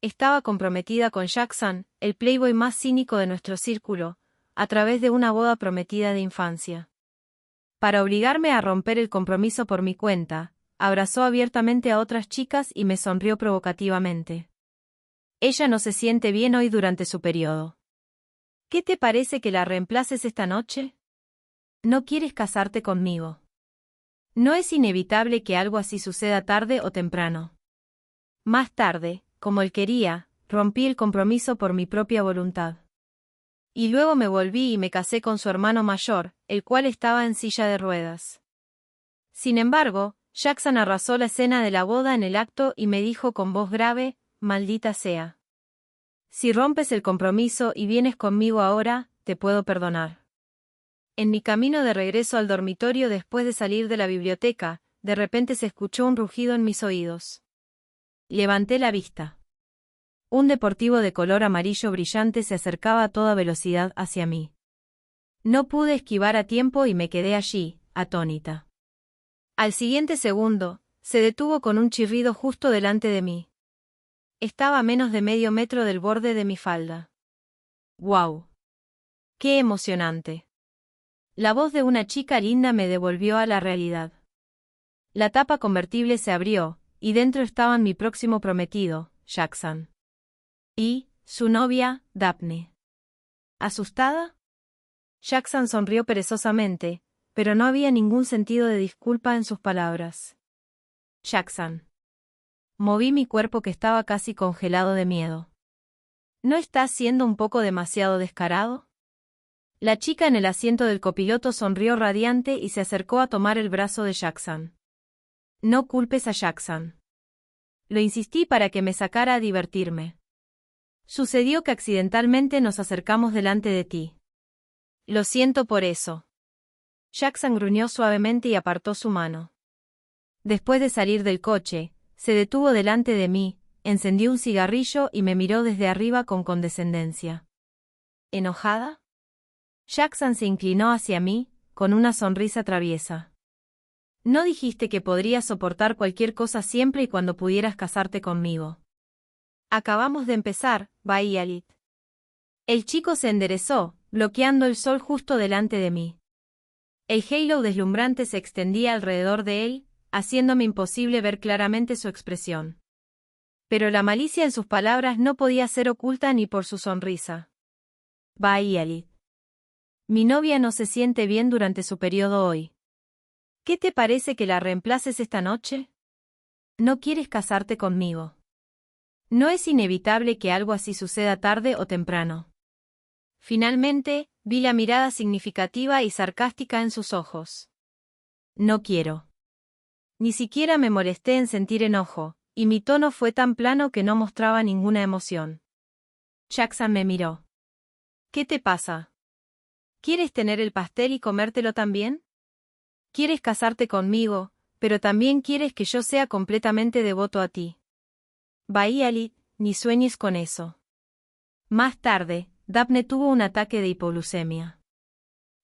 estaba comprometida con Jackson, el playboy más cínico de nuestro círculo, a través de una boda prometida de infancia. Para obligarme a romper el compromiso por mi cuenta, abrazó abiertamente a otras chicas y me sonrió provocativamente. Ella no se siente bien hoy durante su periodo. ¿Qué te parece que la reemplaces esta noche? ¿No quieres casarte conmigo? No es inevitable que algo así suceda tarde o temprano. Más tarde, como él quería, rompí el compromiso por mi propia voluntad. Y luego me volví y me casé con su hermano mayor, el cual estaba en silla de ruedas. Sin embargo, Jackson arrasó la escena de la boda en el acto y me dijo con voz grave, «Maldita sea. Si rompes el compromiso y vienes conmigo ahora, te puedo perdonar». En mi camino de regreso al dormitorio después de salir de la biblioteca, de repente se escuchó un rugido en mis oídos. Levanté la vista. Un deportivo de color amarillo brillante se acercaba a toda velocidad hacia mí. No pude esquivar a tiempo y me quedé allí, atónita. Al siguiente segundo, se detuvo con un chirrido justo delante de mí. Estaba a menos de medio metro del borde de mi falda. ¡Guau! ¡Qué emocionante! La voz de una chica linda me devolvió a la realidad. La tapa convertible se abrió, y dentro estaban mi próximo prometido, Jackson. Y su novia, Daphne. ¿Asustada? Jackson sonrió perezosamente, pero no había ningún sentido de disculpa en sus palabras. Jackson. Moví mi cuerpo que estaba casi congelado de miedo. ¿No estás siendo un poco demasiado descarado? La chica en el asiento del copiloto sonrió radiante y se acercó a tomar el brazo de Jackson. No culpes a Jackson. Lo insistí para que me sacara a divertirme. Sucedió que accidentalmente nos acercamos delante de ti. Lo siento por eso. Jackson gruñó suavemente y apartó su mano. Después de salir del coche, se detuvo delante de mí, encendió un cigarrillo y me miró desde arriba con condescendencia. ¿Enojada? Jackson se inclinó hacia mí, con una sonrisa traviesa. ¿No dijiste que podrías soportar cualquier cosa siempre y cuando pudieras casarte conmigo? Acabamos de empezar, Bahialit. El chico se enderezó, bloqueando el sol justo delante de mí. El halo deslumbrante se extendía alrededor de él, haciéndome imposible ver claramente su expresión. Pero la malicia en sus palabras no podía ser oculta ni por su sonrisa. Bahialit. Mi novia no se siente bien durante su periodo hoy. ¿Qué te parece que la reemplaces esta noche? ¿No quieres casarte conmigo? No es inevitable que algo así suceda tarde o temprano. Finalmente, vi la mirada significativa y sarcástica en sus ojos. No quiero. Ni siquiera me molesté en sentir enojo, y mi tono fue tan plano que no mostraba ninguna emoción. Jackson me miró. ¿Qué te pasa? ¿Quieres tener el pastel y comértelo también? ¿Quieres casarte conmigo, pero también quieres que yo sea completamente devoto a ti? Bahialit, ni sueñes con eso. Más tarde, Daphne tuvo un ataque de hipoglucemia.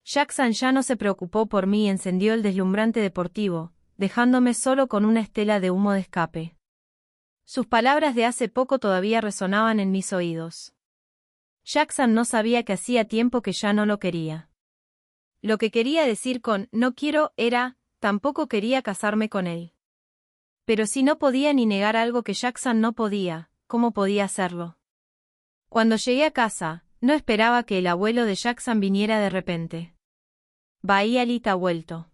Jackson ya no se preocupó por mí y encendió el deslumbrante deportivo, dejándome solo con una estela de humo de escape. Sus palabras de hace poco todavía resonaban en mis oídos. Jackson no sabía que hacía tiempo que ya no lo quería. Lo que quería decir con «no quiero» era, tampoco quería casarme con él. Pero si no podía ni negar algo que Jackson no podía, ¿cómo podía hacerlo? Cuando llegué a casa, no esperaba que el abuelo de Jackson viniera de repente. Bahialit ha vuelto.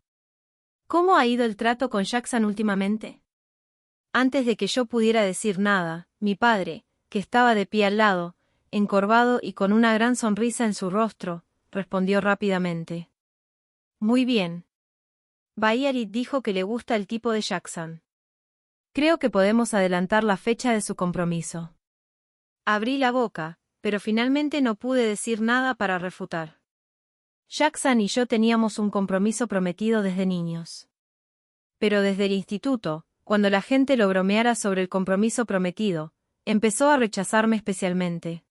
¿Cómo ha ido el trato con Jackson últimamente? Antes de que yo pudiera decir nada, mi padre, que estaba de pie al lado, encorvado y con una gran sonrisa en su rostro, respondió rápidamente. Muy bien. Bahialit dijo que le gusta el tipo de Jackson. Creo que podemos adelantar la fecha de su compromiso. Abrí la boca, pero finalmente no pude decir nada para refutar. Jackson y yo teníamos un compromiso prometido desde niños. Pero desde el instituto, cuando la gente lo bromeara sobre el compromiso prometido, empezó a rechazarme especialmente.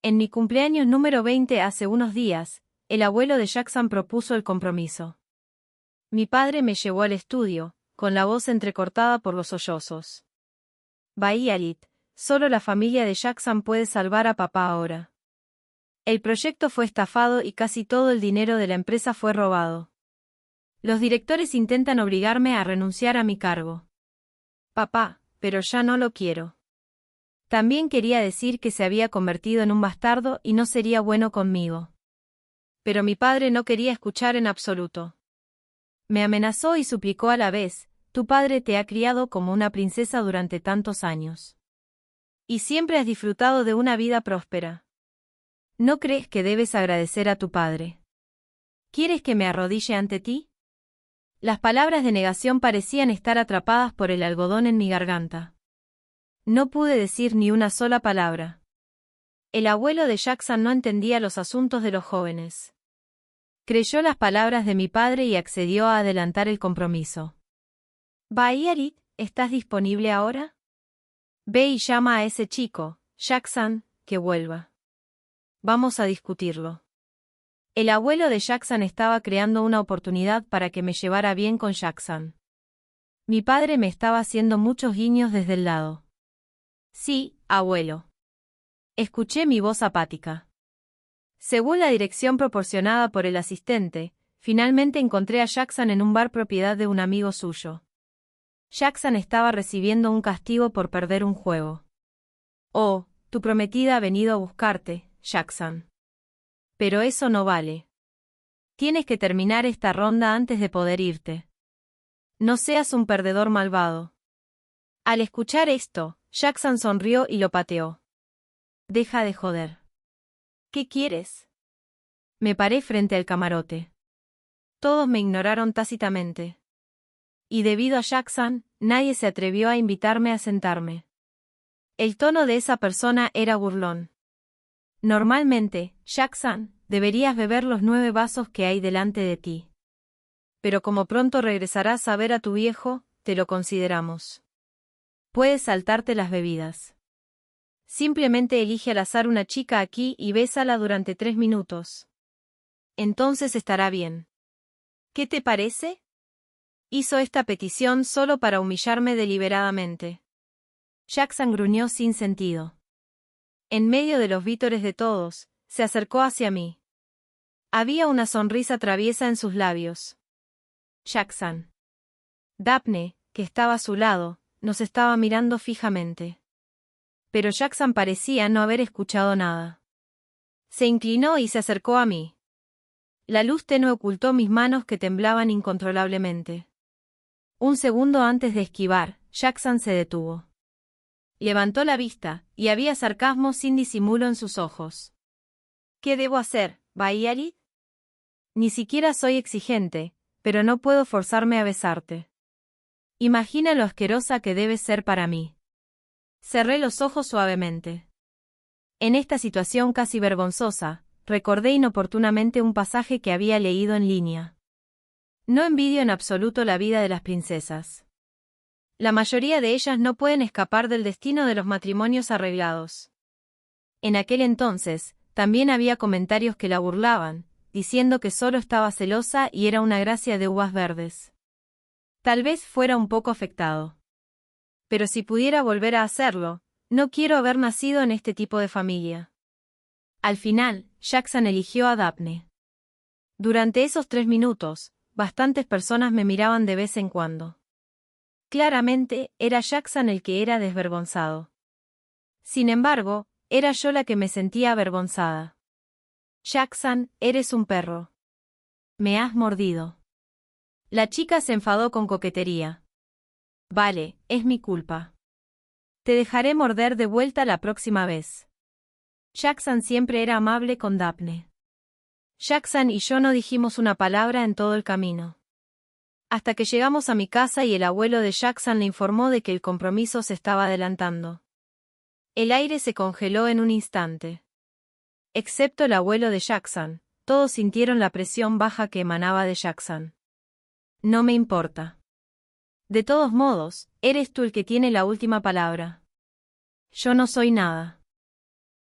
En mi cumpleaños número 20 hace unos días, el abuelo de Jackson propuso el compromiso. Mi padre me llevó al estudio, con la voz entrecortada por los sollozos. Bahialit, Solo la familia de Jackson puede salvar a papá ahora. El proyecto fue estafado y casi todo el dinero de la empresa fue robado. Los directores intentan obligarme a renunciar a mi cargo. Papá, pero ya no lo quiero. También quería decir que se había convertido en un bastardo y no sería bueno conmigo. Pero mi padre no quería escuchar en absoluto. Me amenazó y suplicó a la vez: tu padre te ha criado como una princesa durante tantos años. Y siempre has disfrutado de una vida próspera. ¿No crees que debes agradecer a tu padre? ¿Quieres que me arrodille ante ti? Las palabras de negación parecían estar atrapadas por el algodón en mi garganta. No pude decir ni una sola palabra. El abuelo de Jackson no entendía los asuntos de los jóvenes. Creyó las palabras de mi padre y accedió a adelantar el compromiso. Bahiarit, ¿estás disponible ahora? Ve y llama a ese chico, Jackson, que vuelva. Vamos a discutirlo. El abuelo de Jackson estaba creando una oportunidad para que me llevara bien con Jackson. Mi padre me estaba haciendo muchos guiños desde el lado. Sí, abuelo. Escuché mi voz apática. Según la dirección proporcionada por el asistente, finalmente encontré a Jackson en un bar propiedad de un amigo suyo. Jackson estaba recibiendo un castigo por perder un juego. Oh, tu prometida ha venido a buscarte, Jackson. Pero eso no vale. Tienes que terminar esta ronda antes de poder irte. No seas un perdedor malvado. Al escuchar esto, Jackson sonrió y lo pateó. Deja de joder. ¿Qué quieres? Me paré frente al camarote. Todos me ignoraron tácitamente. Y debido a Jackson, nadie se atrevió a invitarme a sentarme. El tono de esa persona era burlón. Normalmente, Jackson, deberías beber los 9 vasos que hay delante de ti. Pero como pronto regresarás a ver a tu viejo, te lo consideramos. Puedes saltarte las bebidas. Simplemente elige al azar una chica aquí y bésala durante 3 minutos. Entonces estará bien. ¿Qué te parece? Hizo esta petición solo para humillarme deliberadamente. Jackson gruñó sin sentido. En medio de los vítores de todos, se acercó hacia mí. Había una sonrisa traviesa en sus labios. Jackson. Daphne, que estaba a su lado, nos estaba mirando fijamente. Pero Jackson parecía no haber escuchado nada. Se inclinó y se acercó a mí. La luz tenue ocultó mis manos que temblaban incontrolablemente. Un segundo antes de esquivar, Jackson se detuvo. Levantó la vista, y había sarcasmo sin disimulo en sus ojos. ¿Qué debo hacer, Bahiarit? Ni siquiera soy exigente, pero no puedo forzarme a besarte. Imagina lo asquerosa que debes ser para mí. Cerré los ojos suavemente. En esta situación casi vergonzosa, recordé inoportunamente un pasaje que había leído en línea. No envidio en absoluto la vida de las princesas. La mayoría de ellas no pueden escapar del destino de los matrimonios arreglados. En aquel entonces, también había comentarios que la burlaban, diciendo que solo estaba celosa y era una gracia de uvas verdes. Tal vez fuera un poco afectado. Pero si pudiera volver a hacerlo, no quiero haber nacido en este tipo de familia. Al final, Jackson eligió a Daphne. Durante esos 3 minutos, bastantes personas me miraban de vez en cuando. Claramente, era Jackson el que era desvergonzado. Sin embargo, era yo la que me sentía avergonzada. Jackson, eres un perro. Me has mordido. La chica se enfadó con coquetería. Vale, es mi culpa. Te dejaré morder de vuelta la próxima vez. Jackson siempre era amable con Daphne. Jackson y yo no dijimos una palabra en todo el camino. Hasta que llegamos a mi casa y el abuelo de Jackson le informó de que el compromiso se estaba adelantando. El aire se congeló en un instante. Excepto el abuelo de Jackson, todos sintieron la presión baja que emanaba de Jackson. No me importa. De todos modos, eres tú el que tiene la última palabra. Yo no soy nada.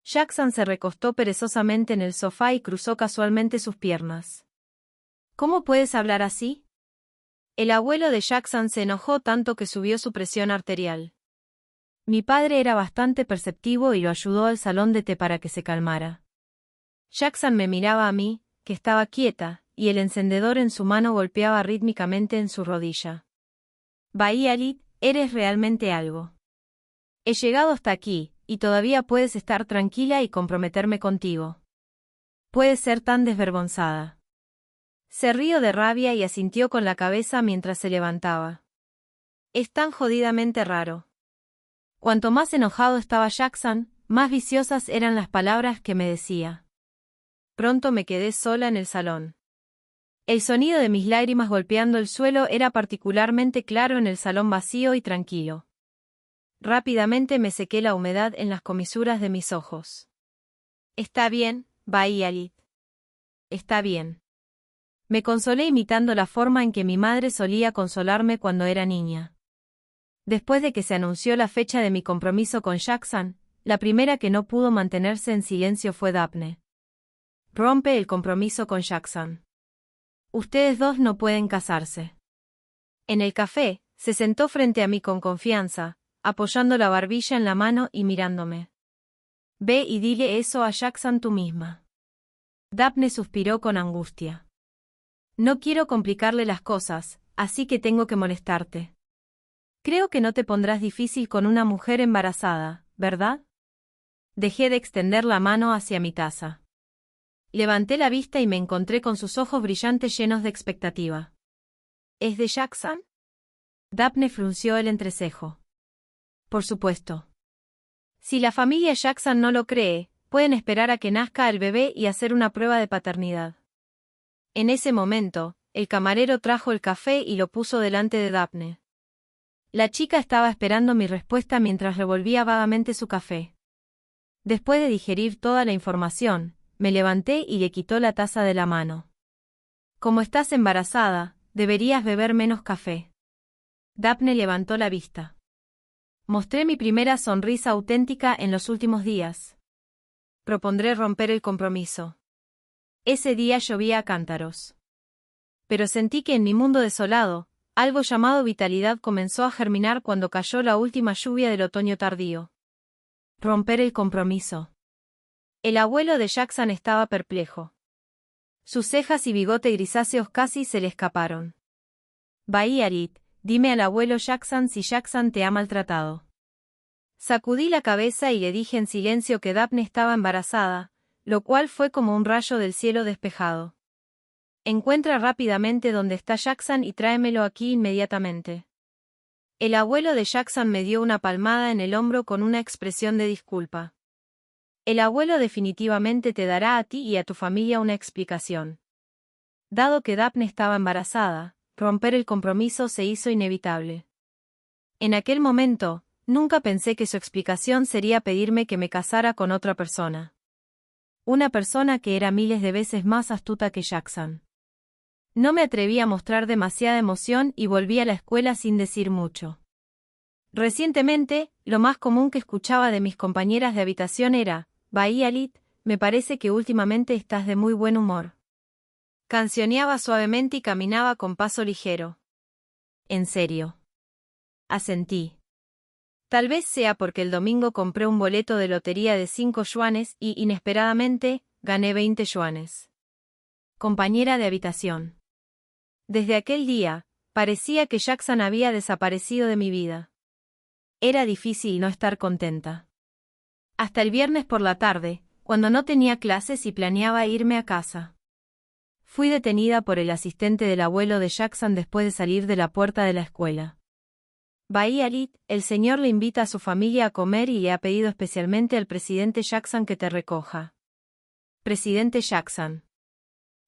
Jackson se recostó perezosamente en el sofá y cruzó casualmente sus piernas. ¿Cómo puedes hablar así? El abuelo de Jackson se enojó tanto que subió su presión arterial. Mi padre era bastante perceptivo y lo ayudó al salón de té para que se calmara. Jackson me miraba a mí, que estaba quieta, y el encendedor en su mano golpeaba rítmicamente en su rodilla. Bahía Lit, eres realmente algo. He llegado hasta aquí, y todavía puedes estar tranquila y comprometerme contigo. Puedes ser tan desvergonzada. Se rió de rabia y asintió con la cabeza mientras se levantaba. Es tan jodidamente raro. Cuanto más enojado estaba Jackson, más viciosas eran las palabras que me decía. Pronto me quedé sola en el salón. El sonido de mis lágrimas golpeando el suelo era particularmente claro en el salón vacío y tranquilo. Rápidamente me sequé la humedad en las comisuras de mis ojos. Está bien, Bahía Lit. Está bien. Me consolé imitando la forma en que mi madre solía consolarme cuando era niña. Después de que se anunció la fecha de mi compromiso con Jackson, la primera que no pudo mantenerse en silencio fue Daphne. Rompe el compromiso con Jackson. Ustedes dos no pueden casarse. En el café, se sentó frente a mí con confianza, apoyando la barbilla en la mano y mirándome. Ve y dile eso a Jackson tú misma. Daphne suspiró con angustia. No quiero complicarle las cosas, así que tengo que molestarte. Creo que no te pondrás difícil con una mujer embarazada, ¿verdad? Dejé de extender la mano hacia mi taza. Levanté la vista y me encontré con sus ojos brillantes llenos de expectativa. ¿Es de Jackson? Daphne frunció el entrecejo. Por supuesto. Si la familia Jackson no lo cree, pueden esperar a que nazca el bebé y hacer una prueba de paternidad. En ese momento, el camarero trajo el café y lo puso delante de Daphne. La chica estaba esperando mi respuesta mientras revolvía vagamente su café. Después de digerir toda la información, me levanté y le quitó la taza de la mano. Como estás embarazada, deberías beber menos café. Daphne levantó la vista. Mostré mi primera sonrisa auténtica en los últimos días. Propondré romper el compromiso. Ese día llovía a cántaros. Pero sentí que en mi mundo desolado, algo llamado vitalidad comenzó a germinar cuando cayó la última lluvia del otoño tardío. Romper el compromiso. El abuelo de Jackson estaba perplejo. Sus cejas y bigote grisáceos casi se le escaparon. Bahía Lit, dime al abuelo Jackson si Jackson te ha maltratado. Sacudí la cabeza y le dije en silencio que Daphne estaba embarazada, lo cual fue como un rayo del cielo despejado. Encuentra rápidamente dónde está Jackson y tráemelo aquí inmediatamente. El abuelo de Jackson me dio una palmada en el hombro con una expresión de disculpa. El abuelo definitivamente te dará a ti y a tu familia una explicación. Dado que Daphne estaba embarazada, romper el compromiso se hizo inevitable. En aquel momento, nunca pensé que su explicación sería pedirme que me casara con otra persona. Una persona que era miles de veces más astuta que Jackson. No me atreví a mostrar demasiada emoción y volví a la escuela sin decir mucho. Recientemente, lo más común que escuchaba de mis compañeras de habitación era, Bahía Lit, me parece que últimamente estás de muy buen humor. Cancioneaba suavemente y caminaba con paso ligero. ¿En serio? Asentí. Tal vez sea porque el domingo compré un boleto de lotería de 5 yuanes y, inesperadamente, gané 20 yuanes. Compañera de habitación. Desde aquel día, parecía que Jackson había desaparecido de mi vida. Era difícil no estar contenta. Hasta el viernes por la tarde, cuando no tenía clases y planeaba irme a casa. Fui detenida por el asistente del abuelo de Jackson después de salir de la puerta de la escuela. Bahía Lit, el señor le invita a su familia a comer y le ha pedido especialmente al presidente Jackson que te recoja. Presidente Jackson.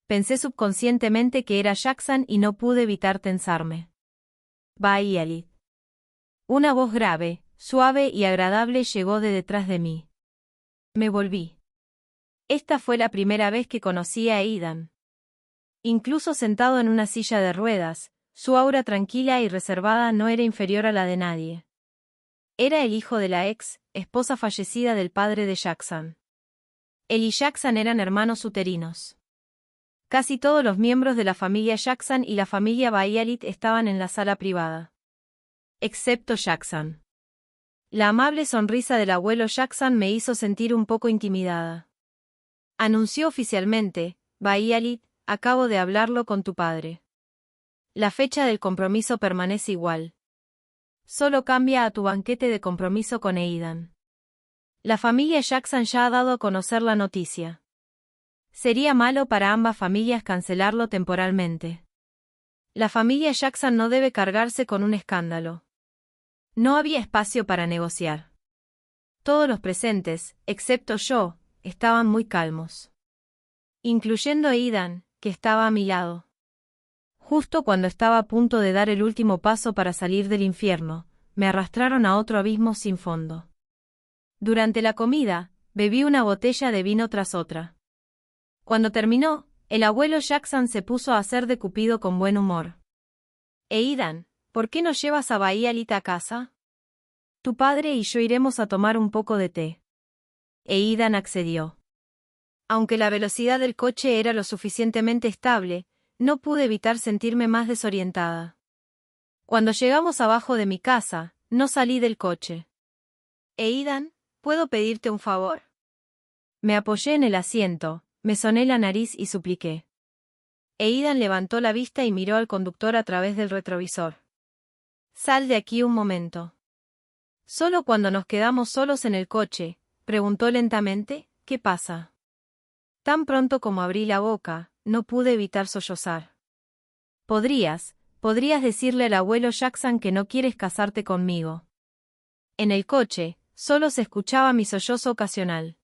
Pensé subconscientemente que era Jackson y no pude evitar tensarme. Bahía Lit. Una voz grave, suave y agradable llegó de detrás de mí. Me volví. Esta fue la primera vez que conocí a Aidan. Incluso sentado en una silla de ruedas, su aura tranquila y reservada no era inferior a la de nadie. Era el hijo de la esposa fallecida del padre de Jackson. Él y Jackson eran hermanos uterinos. Casi todos los miembros de la familia Jackson y la familia Bahía Lit estaban en la sala privada. Excepto Jackson. La amable sonrisa del abuelo Jackson me hizo sentir un poco intimidada. Anunció oficialmente: Bahialit, acabo de hablarlo con tu padre. La fecha del compromiso permanece igual. Solo cambia a tu banquete de compromiso con Aidan. La familia Jackson ya ha dado a conocer la noticia. Sería malo para ambas familias cancelarlo temporalmente. La familia Jackson no debe cargarse con un escándalo. No había espacio para negociar. Todos los presentes, excepto yo, estaban muy calmos. Incluyendo a Aidan, que estaba a mi lado. Justo cuando estaba a punto de dar el último paso para salir del infierno, me arrastraron a otro abismo sin fondo. Durante la comida, bebí una botella de vino tras otra. Cuando terminó, el abuelo Jackson se puso a hacer de Cupido con buen humor. Aidan, ¿por qué no llevas a Bahialit a casa? Tu padre y yo iremos a tomar un poco de té. Aidan accedió. Aunque la velocidad del coche era lo suficientemente estable, no pude evitar sentirme más desorientada. Cuando llegamos abajo de mi casa, no salí del coche. Aidan, ¿puedo pedirte un favor? Me apoyé en el asiento, me soné la nariz y supliqué. Aidan levantó la vista y miró al conductor a través del retrovisor. Sal de aquí un momento. Solo cuando nos quedamos solos en el coche, preguntó lentamente: ¿qué pasa? Tan pronto como abrí la boca, no pude evitar sollozar. Podrías decirle al abuelo Jackson que no quieres casarte conmigo. En el coche, solo se escuchaba mi sollozo ocasional.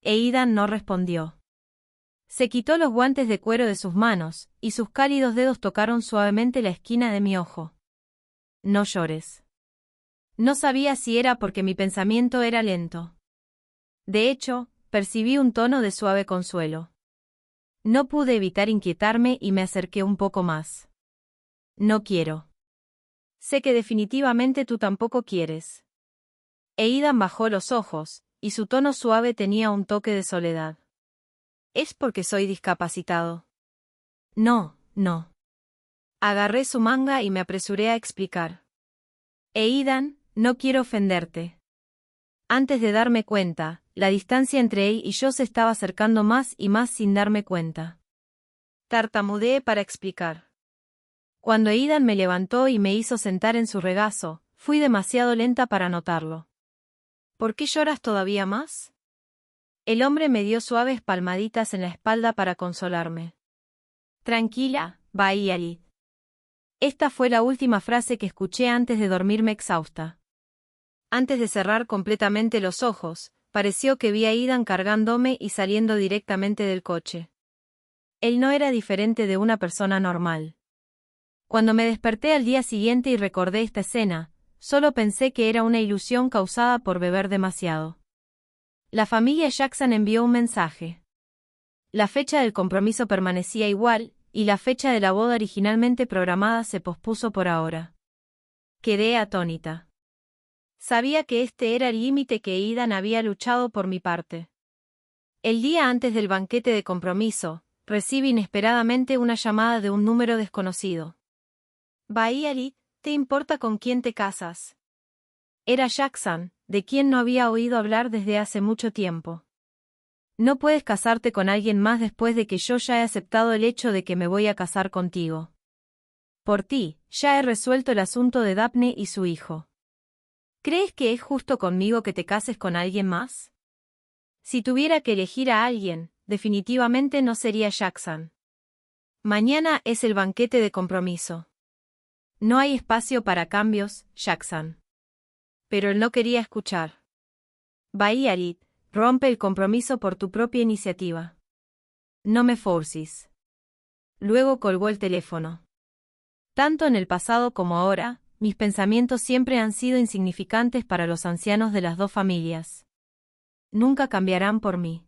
Aidan no respondió. Se quitó los guantes de cuero de sus manos, y sus cálidos dedos tocaron suavemente la esquina de mi ojo. No llores. No sabía si era porque mi pensamiento era lento. De hecho, percibí un tono de suave consuelo. No pude evitar inquietarme y me acerqué un poco más. No quiero. Sé que definitivamente tú tampoco quieres. Aidan bajó los ojos, y su tono suave tenía un toque de soledad. ¿Es porque soy discapacitado? No, no. Agarré su manga y me apresuré a explicar. Aidan, no quiero ofenderte. Antes de darme cuenta, la distancia entre él y yo se estaba acercando más y más sin darme cuenta. Tartamudeé para explicar. Cuando Aidan me levantó y me hizo sentar en su regazo, fui demasiado lenta para notarlo. ¿Por qué lloras todavía más? El hombre me dio suaves palmaditas en la espalda para consolarme. Tranquila, Bahialit. Esta fue la última frase que escuché antes de dormirme exhausta. Antes de cerrar completamente los ojos, pareció que vi a Aidan cargándome y saliendo directamente del coche. Él no era diferente de una persona normal. Cuando me desperté al día siguiente y recordé esta escena, solo pensé que era una ilusión causada por beber demasiado. La familia Jackson envió un mensaje. La fecha del compromiso permanecía igual, y la fecha de la boda originalmente programada se pospuso por ahora. Quedé atónita. Sabía que este era el límite que Aidan había luchado por mi parte. El día antes del banquete de compromiso, recibí inesperadamente una llamada de un número desconocido. Bahialit, ¿te importa con quién te casas? Era Jackson, de quien no había oído hablar desde hace mucho tiempo. No puedes casarte con alguien más después de que yo ya he aceptado el hecho de que me voy a casar contigo. Por ti, ya he resuelto el asunto de Daphne y su hijo. ¿Crees que es justo conmigo que te cases con alguien más? Si tuviera que elegir a alguien, definitivamente no sería Jackson. Mañana es el banquete de compromiso. No hay espacio para cambios, Jackson. Pero él no quería escuchar. Bahialit, rompe el compromiso por tu propia iniciativa. No me forces. Luego colgó el teléfono. Tanto en el pasado como ahora, mis pensamientos siempre han sido insignificantes para los ancianos de las dos familias. Nunca cambiarán por mí.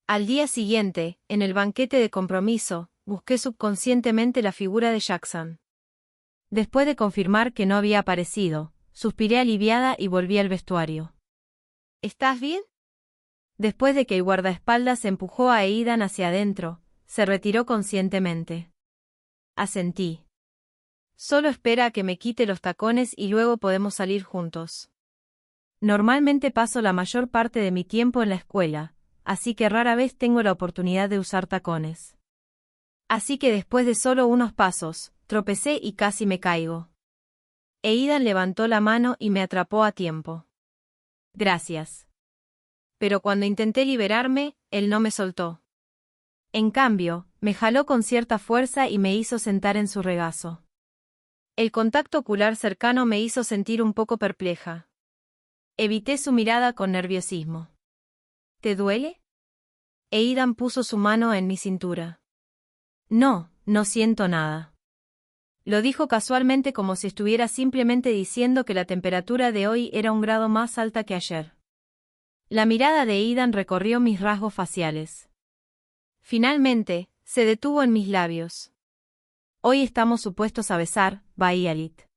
Al día siguiente, en el banquete de compromiso, busqué subconscientemente la figura de Jackson. Después de confirmar que no había aparecido, suspiré aliviada y volví al vestuario. ¿Estás bien? Después de que el guardaespaldas empujó a Aidan hacia adentro, se retiró conscientemente. Asentí. Solo espera a que me quite los tacones y luego podemos salir juntos. Normalmente paso la mayor parte de mi tiempo en la escuela, así que rara vez tengo la oportunidad de usar tacones. Así que después de solo unos pasos, tropecé y casi me caigo. Aidan levantó la mano y me atrapó a tiempo. Gracias. Pero cuando intenté liberarme, él no me soltó. En cambio, me jaló con cierta fuerza y me hizo sentar en su regazo. El contacto ocular cercano me hizo sentir un poco perpleja. Evité su mirada con nerviosismo. ¿Te duele? Aidan puso su mano en mi cintura. No, no siento nada. Lo dijo casualmente como si estuviera simplemente diciendo que la temperatura de hoy era un grado más alta que ayer. La mirada de Aidan recorrió mis rasgos faciales. Finalmente, se detuvo en mis labios. Hoy estamos supuestos a besar, Violet.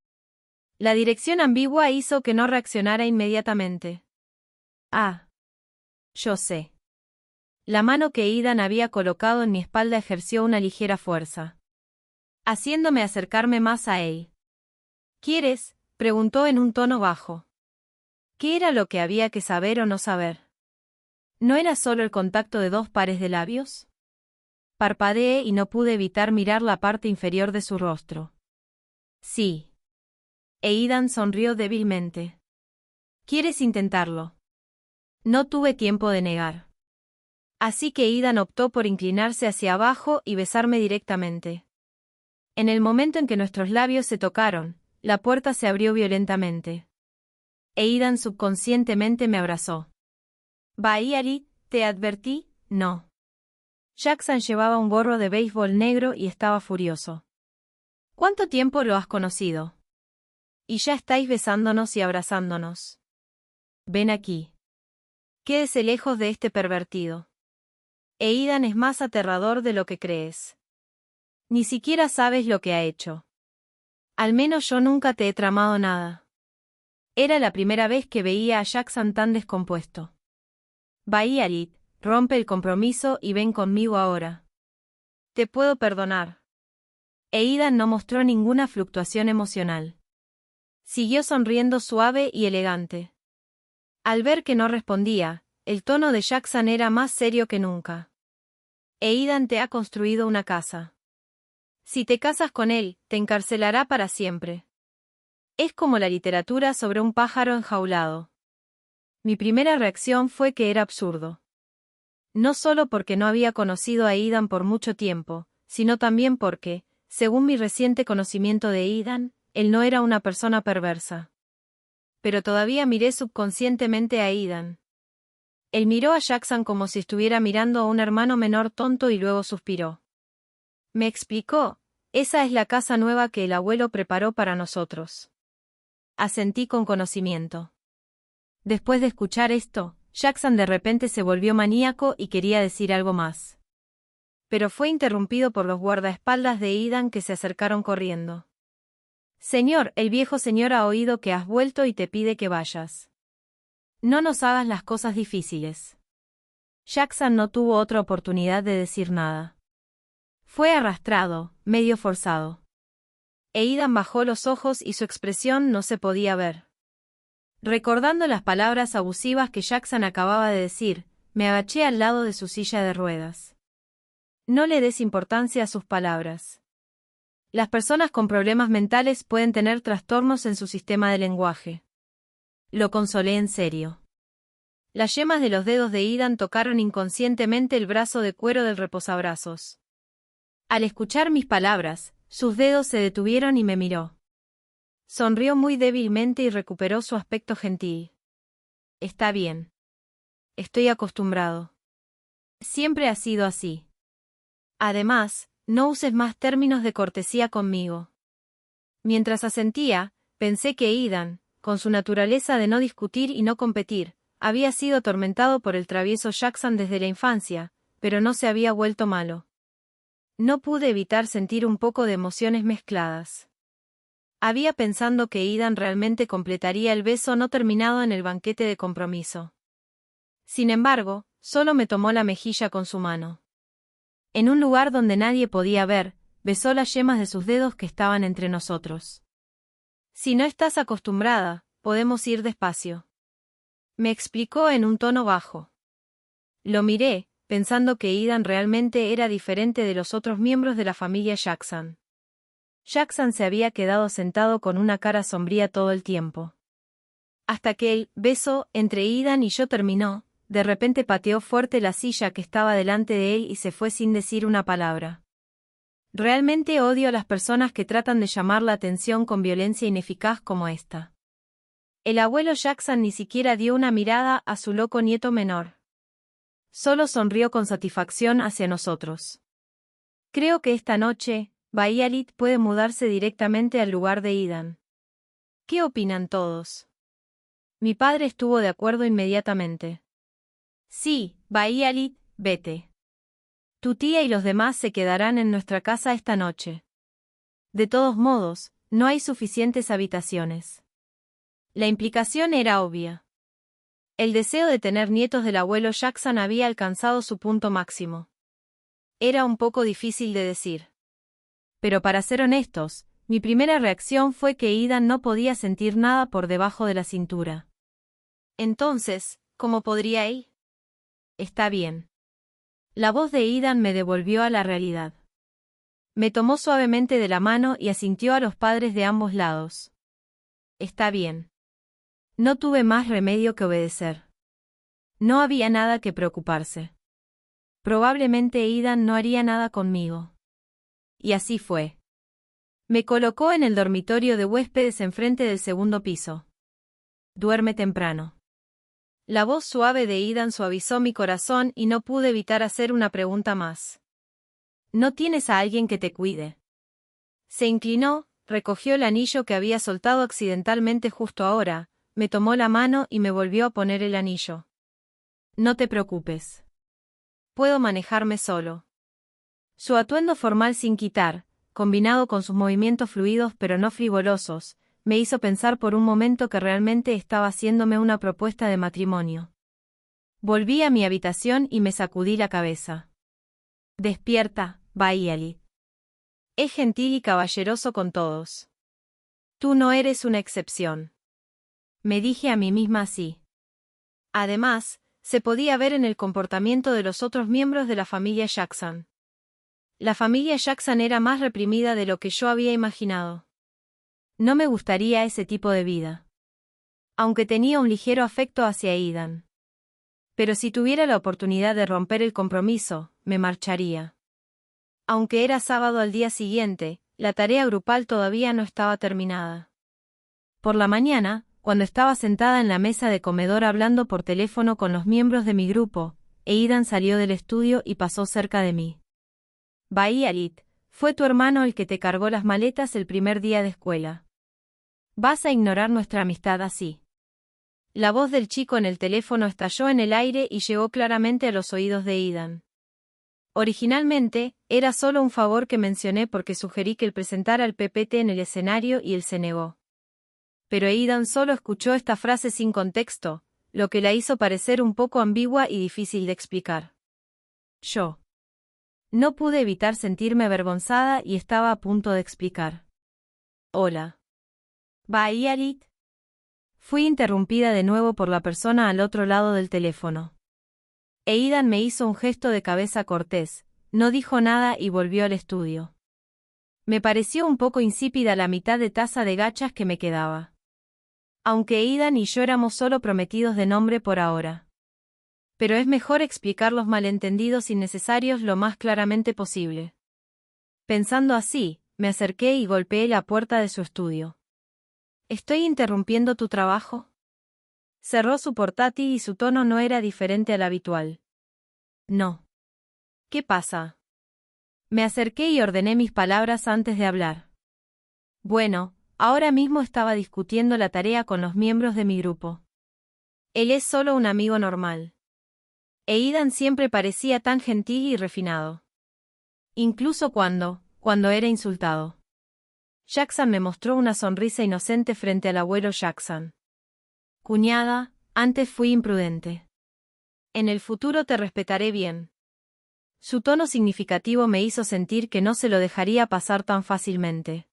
La dirección ambigua hizo que no reaccionara inmediatamente. Ah. Yo sé. La mano que Aidan había colocado en mi espalda ejerció una ligera fuerza, haciéndome acercarme más a él. ¿Quieres?, preguntó en un tono bajo. ¿Qué era lo que había que saber o no saber? ¿No era solo el contacto de dos pares de labios? Parpadeé y no pude evitar mirar la parte inferior de su rostro. Sí. Aidan sonrió débilmente. ¿Quieres intentarlo? No tuve tiempo de negar. Así que Aidan optó por inclinarse hacia abajo y besarme directamente. En el momento en que nuestros labios se tocaron, la puerta se abrió violentamente. Aidan subconscientemente me abrazó. Violet, te advertí, no. Jackson llevaba un gorro de béisbol negro y estaba furioso. ¿Cuánto tiempo lo has conocido? Y ya estáis besándonos y abrazándonos. Ven aquí. Quédese lejos de este pervertido. Aidan es más aterrador de lo que crees. Ni siquiera sabes lo que ha hecho. Al menos yo nunca te he tramado nada. Era la primera vez que veía a Jackson tan descompuesto. Violet, rompe el compromiso y ven conmigo ahora. Te puedo perdonar. Aidan no mostró ninguna fluctuación emocional. Siguió sonriendo suave y elegante. Al ver que no respondía, el tono de Jackson era más serio que nunca. Aidan te ha construido una casa. Si te casas con él, te encarcelará para siempre. Es como la literatura sobre un pájaro enjaulado. Mi primera reacción fue que era absurdo. No solo porque no había conocido a Aidan por mucho tiempo, sino también porque, según mi reciente conocimiento de Aidan, él no era una persona perversa. Pero todavía miré subconscientemente a Aidan. Él miró a Jackson como si estuviera mirando a un hermano menor tonto y luego suspiró. Me explicó, esa es la casa nueva que el abuelo preparó para nosotros. Asentí con conocimiento. Después de escuchar esto, Jackson de repente se volvió maníaco y quería decir algo más. Pero fue interrumpido por los guardaespaldas de Aidan que se acercaron corriendo. Señor, el viejo señor ha oído que has vuelto y te pide que vayas. No nos hagas las cosas difíciles. Jackson no tuvo otra oportunidad de decir nada. Fue arrastrado, medio forzado. Aidan bajó los ojos y su expresión no se podía ver. Recordando las palabras abusivas que Jackson acababa de decir, me agaché al lado de su silla de ruedas. No le des importancia a sus palabras. Las personas con problemas mentales pueden tener trastornos en su sistema de lenguaje. Lo consolé en serio. Las yemas de los dedos de Aidan tocaron inconscientemente el brazo de cuero del reposabrazos. Al escuchar mis palabras, sus dedos se detuvieron y me miró. Sonrió muy débilmente y recuperó su aspecto gentil. Está bien. Estoy acostumbrado. Siempre ha sido así. Además, no uses más términos de cortesía conmigo. Mientras asentía, pensé que Aidan, con su naturaleza de no discutir y no competir, había sido atormentado por el travieso Jackson desde la infancia, pero no se había vuelto malo. No pude evitar sentir un poco de emociones mezcladas. Había pensado que Aidan realmente completaría el beso no terminado en el banquete de compromiso. Sin embargo, solo me tomó la mejilla con su mano. En un lugar donde nadie podía ver, besó las yemas de sus dedos que estaban entre nosotros. Si no estás acostumbrada, podemos ir despacio. Me explicó en un tono bajo. Lo miré, pensando que Aidan realmente era diferente de los otros miembros de la familia Jackson. Jackson se había quedado sentado con una cara sombría todo el tiempo. Hasta que el beso entre Aidan y yo terminó, de repente pateó fuerte la silla que estaba delante de él y se fue sin decir una palabra. Realmente odio a las personas que tratan de llamar la atención con violencia ineficaz como esta. El abuelo Jackson ni siquiera dio una mirada a su loco nieto menor. Solo sonrió con satisfacción hacia nosotros. Creo que esta noche, Violet puede mudarse directamente al lugar de Aidan. ¿Qué opinan todos? Mi padre estuvo de acuerdo inmediatamente. Sí, Violet, vete. Tu tía y los demás se quedarán en nuestra casa esta noche. De todos modos, no hay suficientes habitaciones. La implicación era obvia. El deseo de tener nietos del abuelo Jackson había alcanzado su punto máximo. Era un poco difícil de decir. Pero para ser honestos, mi primera reacción fue que Aidan no podía sentir nada por debajo de la cintura. Entonces, ¿cómo podría ir? Está bien. La voz de Aidan me devolvió a la realidad. Me tomó suavemente de la mano y asintió a los padres de ambos lados. Está bien. No tuve más remedio que obedecer. No había nada que preocuparse. Probablemente Aidan no haría nada conmigo. Y así fue. Me colocó en el dormitorio de huéspedes enfrente del segundo piso. Duerme temprano. La voz suave de Aidan suavizó mi corazón y no pude evitar hacer una pregunta más. ¿No tienes a alguien que te cuide? Se inclinó, recogió el anillo que había soltado accidentalmente justo ahora, me tomó la mano y me volvió a poner el anillo. No te preocupes. Puedo manejarme solo. Su atuendo formal sin quitar, combinado con sus movimientos fluidos pero no frivolosos, me hizo pensar por un momento que realmente estaba haciéndome una propuesta de matrimonio. Volví a mi habitación y me sacudí la cabeza. Despierta, Violet. Es gentil y caballeroso con todos. Tú no eres una excepción. Me dije a mí misma así. Además, se podía ver en el comportamiento de los otros miembros de la familia Jackson. La familia Jackson era más reprimida de lo que yo había imaginado. No me gustaría ese tipo de vida. Aunque tenía un ligero afecto hacia Aidan. Pero si tuviera la oportunidad de romper el compromiso, me marcharía. Aunque era sábado al día siguiente, la tarea grupal todavía no estaba terminada. Por la mañana, cuando estaba sentada en la mesa de comedor hablando por teléfono con los miembros de mi grupo, Aidan salió del estudio y pasó cerca de mí. Violet, fue tu hermano el que te cargó las maletas el primer día de escuela. ¿Vas a ignorar nuestra amistad así? La voz del chico en el teléfono estalló en el aire y llegó claramente a los oídos de Aidan. Originalmente, era solo un favor que mencioné porque sugerí que él presentara el PPT en el escenario y él se negó. Pero Aidan solo escuchó esta frase sin contexto, lo que la hizo parecer un poco ambigua y difícil de explicar. Yo no pude evitar sentirme avergonzada y estaba a punto de explicar. Hola. Violet. Fui interrumpida de nuevo por la persona al otro lado del teléfono. Aidan me hizo un gesto de cabeza cortés, no dijo nada y volvió al estudio. Me pareció un poco insípida la mitad de taza de gachas que me quedaba. Aunque Aidan y yo éramos solo prometidos de nombre por ahora. Pero es mejor explicar los malentendidos innecesarios lo más claramente posible. Pensando así, me acerqué y golpeé la puerta de su estudio. ¿Estoy interrumpiendo tu trabajo? Cerró su portátil y su tono no era diferente al habitual. No. ¿Qué pasa? Me acerqué y ordené mis palabras antes de hablar. Bueno, ahora mismo estaba discutiendo la tarea con los miembros de mi grupo. Él es solo un amigo normal. Aidan siempre parecía tan gentil y refinado. Incluso cuando era insultado. Jackson me mostró una sonrisa inocente frente al abuelo Jackson. Cuñada, antes fui imprudente. En el futuro te respetaré bien. Su tono significativo me hizo sentir que no se lo dejaría pasar tan fácilmente.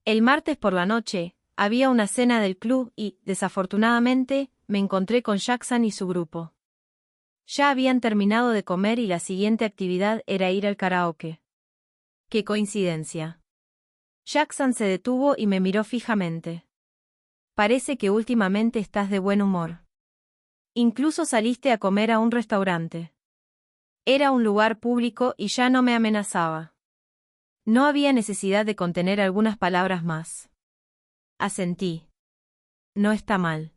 El martes por la noche, había una cena del club y, desafortunadamente, me encontré con Jackson y su grupo. Ya habían terminado de comer y la siguiente actividad era ir al karaoke. ¡Qué coincidencia! Jackson se detuvo y me miró fijamente. Parece que últimamente estás de buen humor. Incluso saliste a comer a un restaurante. Era un lugar público y ya no me amenazaba. No había necesidad de contener algunas palabras más. Asentí. No está mal.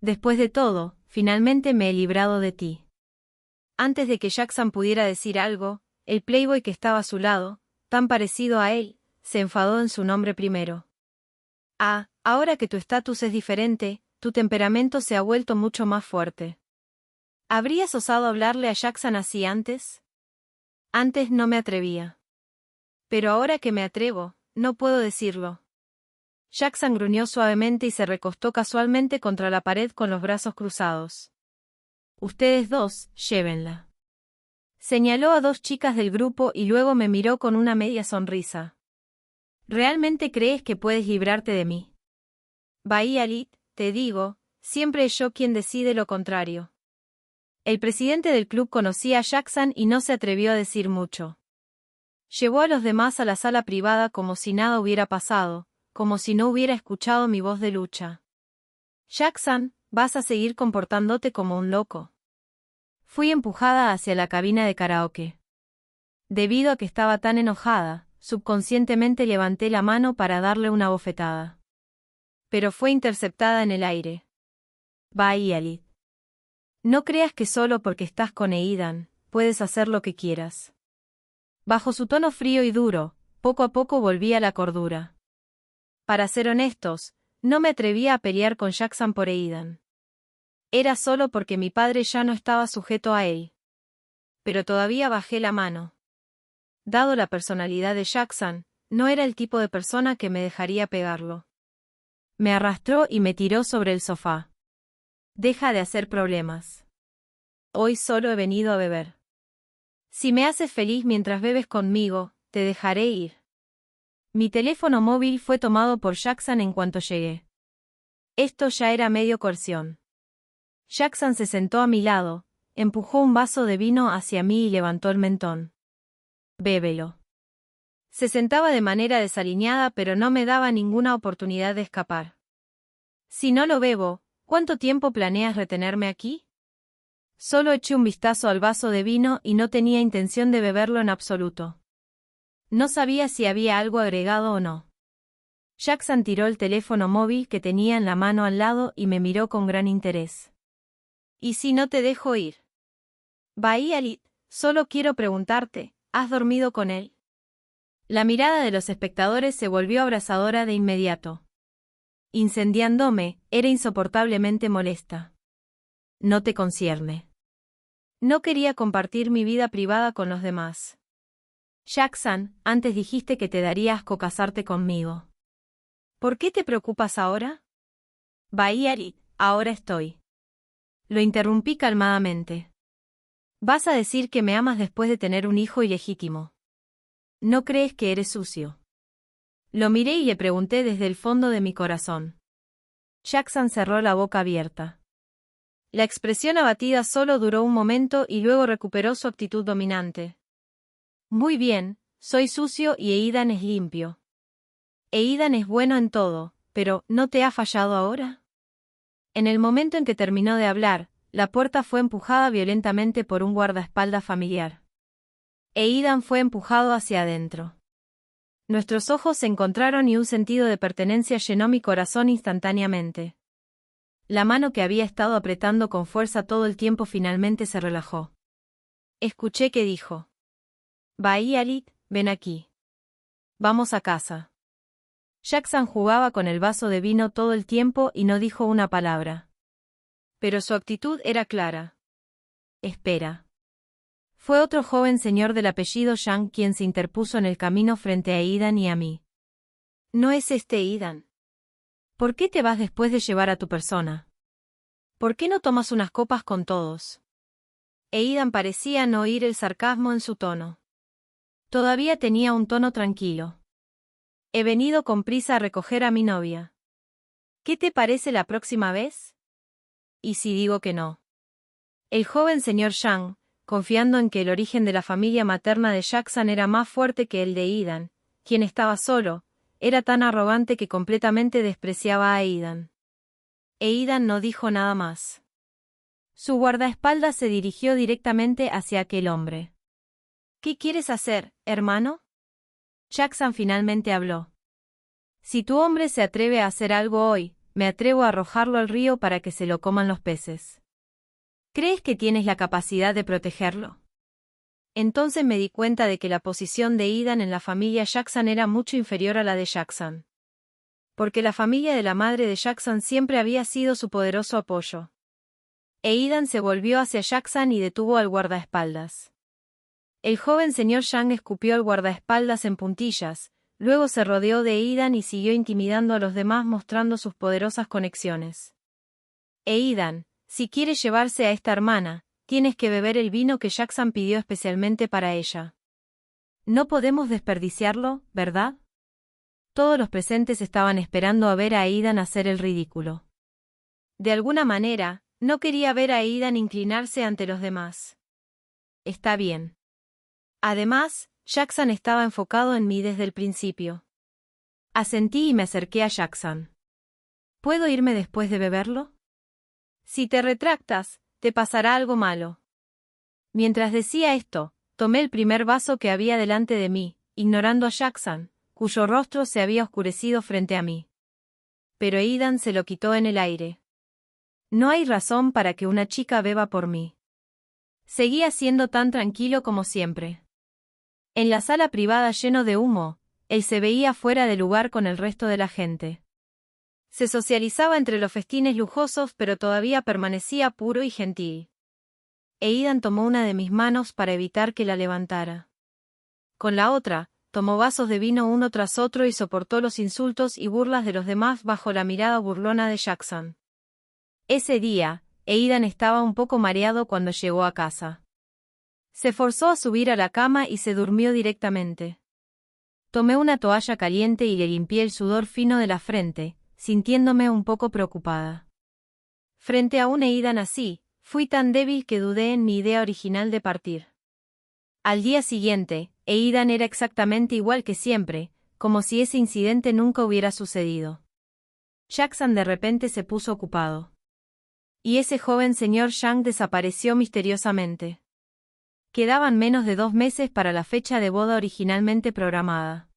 Después de todo, finalmente me he librado de ti. Antes de que Jackson pudiera decir algo, el playboy que estaba a su lado, tan parecido a él, se enfadó en su nombre primero. Ah, ahora que tu estatus es diferente, tu temperamento se ha vuelto mucho más fuerte. ¿Habrías osado hablarle a Jackson así antes? Antes no me atrevía. Pero ahora que me atrevo, no puedo decirlo. Jackson gruñó suavemente y se recostó casualmente contra la pared con los brazos cruzados. Ustedes dos, llévenla. Señaló a dos chicas del grupo y luego me miró con una media sonrisa. ¿Realmente crees que puedes librarte de mí? Bahía Lit, te digo, siempre es yo quien decide lo contrario. El presidente del club conocía a Jackson y no se atrevió a decir mucho. Llevó a los demás a la sala privada como si nada hubiera pasado, como si no hubiera escuchado mi voz de lucha. Jackson, vas a seguir comportándote como un loco. Fui empujada hacia la cabina de karaoke. Debido a que estaba tan enojada, subconscientemente levanté la mano para darle una bofetada. Pero fue interceptada en el aire. Bahía Lit. No creas que solo porque estás con Aidan, puedes hacer lo que quieras. Bajo su tono frío y duro, poco a poco volví a la cordura. Para ser honestos, no me atrevía a pelear con Jackson por Aidan. Era solo porque mi padre ya no estaba sujeto a él. Pero todavía bajé la mano. Dado la personalidad de Jackson, no era el tipo de persona que me dejaría pegarlo. Me arrastró y me tiró sobre el sofá. Deja de hacer problemas. Hoy solo he venido a beber. Si me haces feliz mientras bebes conmigo, te dejaré ir. Mi teléfono móvil fue tomado por Jackson en cuanto llegué. Esto ya era medio coerción. Jackson se sentó a mi lado, empujó un vaso de vino hacia mí y levantó el mentón. Bébelo. Se sentaba de manera desaliñada pero no me daba ninguna oportunidad de escapar. Si no lo bebo, ¿cuánto tiempo planeas retenerme aquí? Solo eché un vistazo al vaso de vino y no tenía intención de beberlo en absoluto. No sabía si había algo agregado o no. Jackson tiró el teléfono móvil que tenía en la mano al lado y me miró con gran interés. ¿Y si no te dejo ir? Bahía Lit, solo quiero preguntarte, ¿has dormido con él? La mirada de los espectadores se volvió abrasadora de inmediato. Incendiándome, era insoportablemente molesta. No te concierne. No quería compartir mi vida privada con los demás. Jackson, antes dijiste que te daría asco casarte conmigo. ¿Por qué te preocupas ahora? Bahía Lit, ahora estoy. Lo interrumpí calmadamente. Vas a decir que me amas después de tener un hijo ilegítimo. ¿No crees que eres sucio? Lo miré y le pregunté desde el fondo de mi corazón. Jackson cerró la boca abierta. La expresión abatida solo duró un momento y luego recuperó su actitud dominante. Muy bien, soy sucio y Aidan es limpio. Aidan es bueno en todo, pero ¿no te ha fallado ahora? En el momento en que terminó de hablar, la puerta fue empujada violentamente por un guardaespaldas familiar. Aidan fue empujado hacia adentro. Nuestros ojos se encontraron y un sentido de pertenencia llenó mi corazón instantáneamente. La mano que había estado apretando con fuerza todo el tiempo finalmente se relajó. Escuché que dijo: Bahía Lit, ven aquí. Vamos a casa. Jackson jugaba con el vaso de vino todo el tiempo y no dijo una palabra. Pero su actitud era clara. Espera. Fue otro joven señor del apellido Yang quien se interpuso en el camino frente a Aidan y a mí. ¿No es este Aidan? ¿Por qué te vas después de llevar a tu persona? ¿Por qué no tomas unas copas con todos? Aidan parecía no oír el sarcasmo en su tono. Todavía tenía un tono tranquilo. He venido con prisa a recoger a mi novia. ¿Qué te parece la próxima vez? ¿y si digo que no? El joven señor Shang, confiando en que el origen de la familia materna de Jackson era más fuerte que el de Aidan, quien estaba solo, era tan arrogante que completamente despreciaba a Aidan. Aidan no dijo nada más. Su guardaespaldas se dirigió directamente hacia aquel hombre. ¿Qué quieres hacer, hermano? Jackson finalmente habló. Si tu hombre se atreve a hacer algo hoy, me atrevo a arrojarlo al río para que se lo coman los peces. ¿Crees que tienes la capacidad de protegerlo? Entonces me di cuenta de que la posición de Aidan en la familia Jackson era mucho inferior a la de Jackson. Porque la familia de la madre de Jackson siempre había sido su poderoso apoyo. Aidan se volvió hacia Jackson y detuvo al guardaespaldas. El joven señor Shang escupió al guardaespaldas en puntillas, luego se rodeó de Aidan y siguió intimidando a los demás mostrando sus poderosas conexiones. Aidan, si quieres llevarse a esta hermana, tienes que beber el vino que Jackson pidió especialmente para ella. No podemos desperdiciarlo, ¿verdad? Todos los presentes estaban esperando a ver a Aidan hacer el ridículo. De alguna manera, no quería ver a Aidan inclinarse ante los demás. Está bien. Además, Jackson estaba enfocado en mí desde el principio. Asentí y me acerqué a Jackson. ¿Puedo irme después de beberlo? Si te retractas, te pasará algo malo. Mientras decía esto, tomé el primer vaso que había delante de mí, ignorando a Jackson, cuyo rostro se había oscurecido frente a mí. Pero Aidan se lo quitó en el aire. No hay razón para que una chica beba por mí. Seguía siendo tan tranquilo como siempre. En la sala privada lleno de humo, él se veía fuera de lugar con el resto de la gente. Se socializaba entre los festines lujosos pero todavía permanecía puro y gentil. Aidan tomó una de mis manos para evitar que la levantara. Con la otra, tomó vasos de vino uno tras otro y soportó los insultos y burlas de los demás bajo la mirada burlona de Jackson. Ese día, Aidan estaba un poco mareado cuando llegó a casa. Se forzó a subir a la cama y se durmió directamente. Tomé una toalla caliente y le limpié el sudor fino de la frente, sintiéndome un poco preocupada. Frente a un Aidan así, fui tan débil que dudé en mi idea original de partir. Al día siguiente, Aidan era exactamente igual que siempre, como si ese incidente nunca hubiera sucedido. Jackson de repente se puso ocupado. Y ese joven señor Shang desapareció misteriosamente. Quedaban menos de 2 meses para la fecha de boda originalmente programada.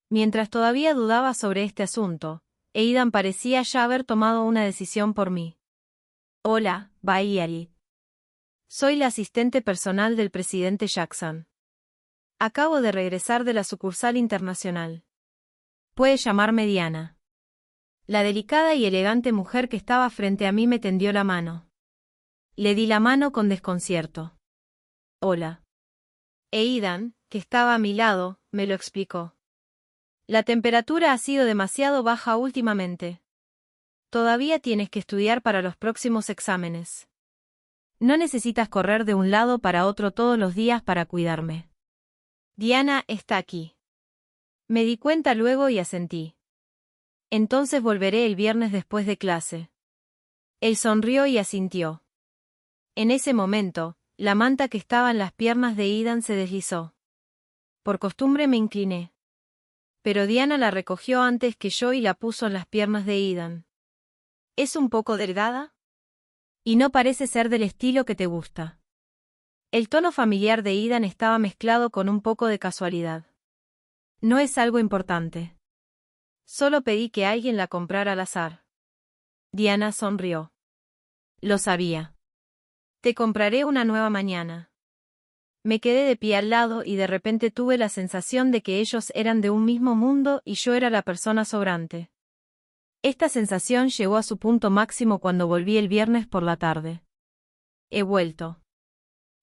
Mientras todavía dudaba sobre este asunto, Aidan parecía ya haber tomado una decisión por mí. Hola, Bailey. Soy la asistente personal del presidente Jackson. Acabo de regresar de la sucursal internacional. Puedes llamarme Diana. La delicada y elegante mujer que estaba frente a mí me tendió la mano. Le di la mano con desconcierto. Hola. Aidan, que estaba a mi lado, me lo explicó. La temperatura ha sido demasiado baja últimamente. Todavía tienes que estudiar para los próximos exámenes. No necesitas correr de un lado para otro todos los días para cuidarme. Diana está aquí. Me di cuenta luego y asentí. Entonces volveré el viernes después de clase. Él sonrió y asintió. En ese momento, la manta que estaba en las piernas de Aidan se deslizó. Por costumbre me incliné. Pero Diana la recogió antes que yo y la puso en las piernas de Aidan. ¿Es un poco delgada? Y no parece ser del estilo que te gusta. El tono familiar de Aidan estaba mezclado con un poco de casualidad. No es algo importante. Solo pedí que alguien la comprara al azar. Diana sonrió. Lo sabía. Te compraré una nueva mañana. Me quedé de pie al lado y de repente tuve la sensación de que ellos eran de un mismo mundo y yo era la persona sobrante. Esta sensación llegó a su punto máximo cuando volví el viernes por la tarde. He vuelto.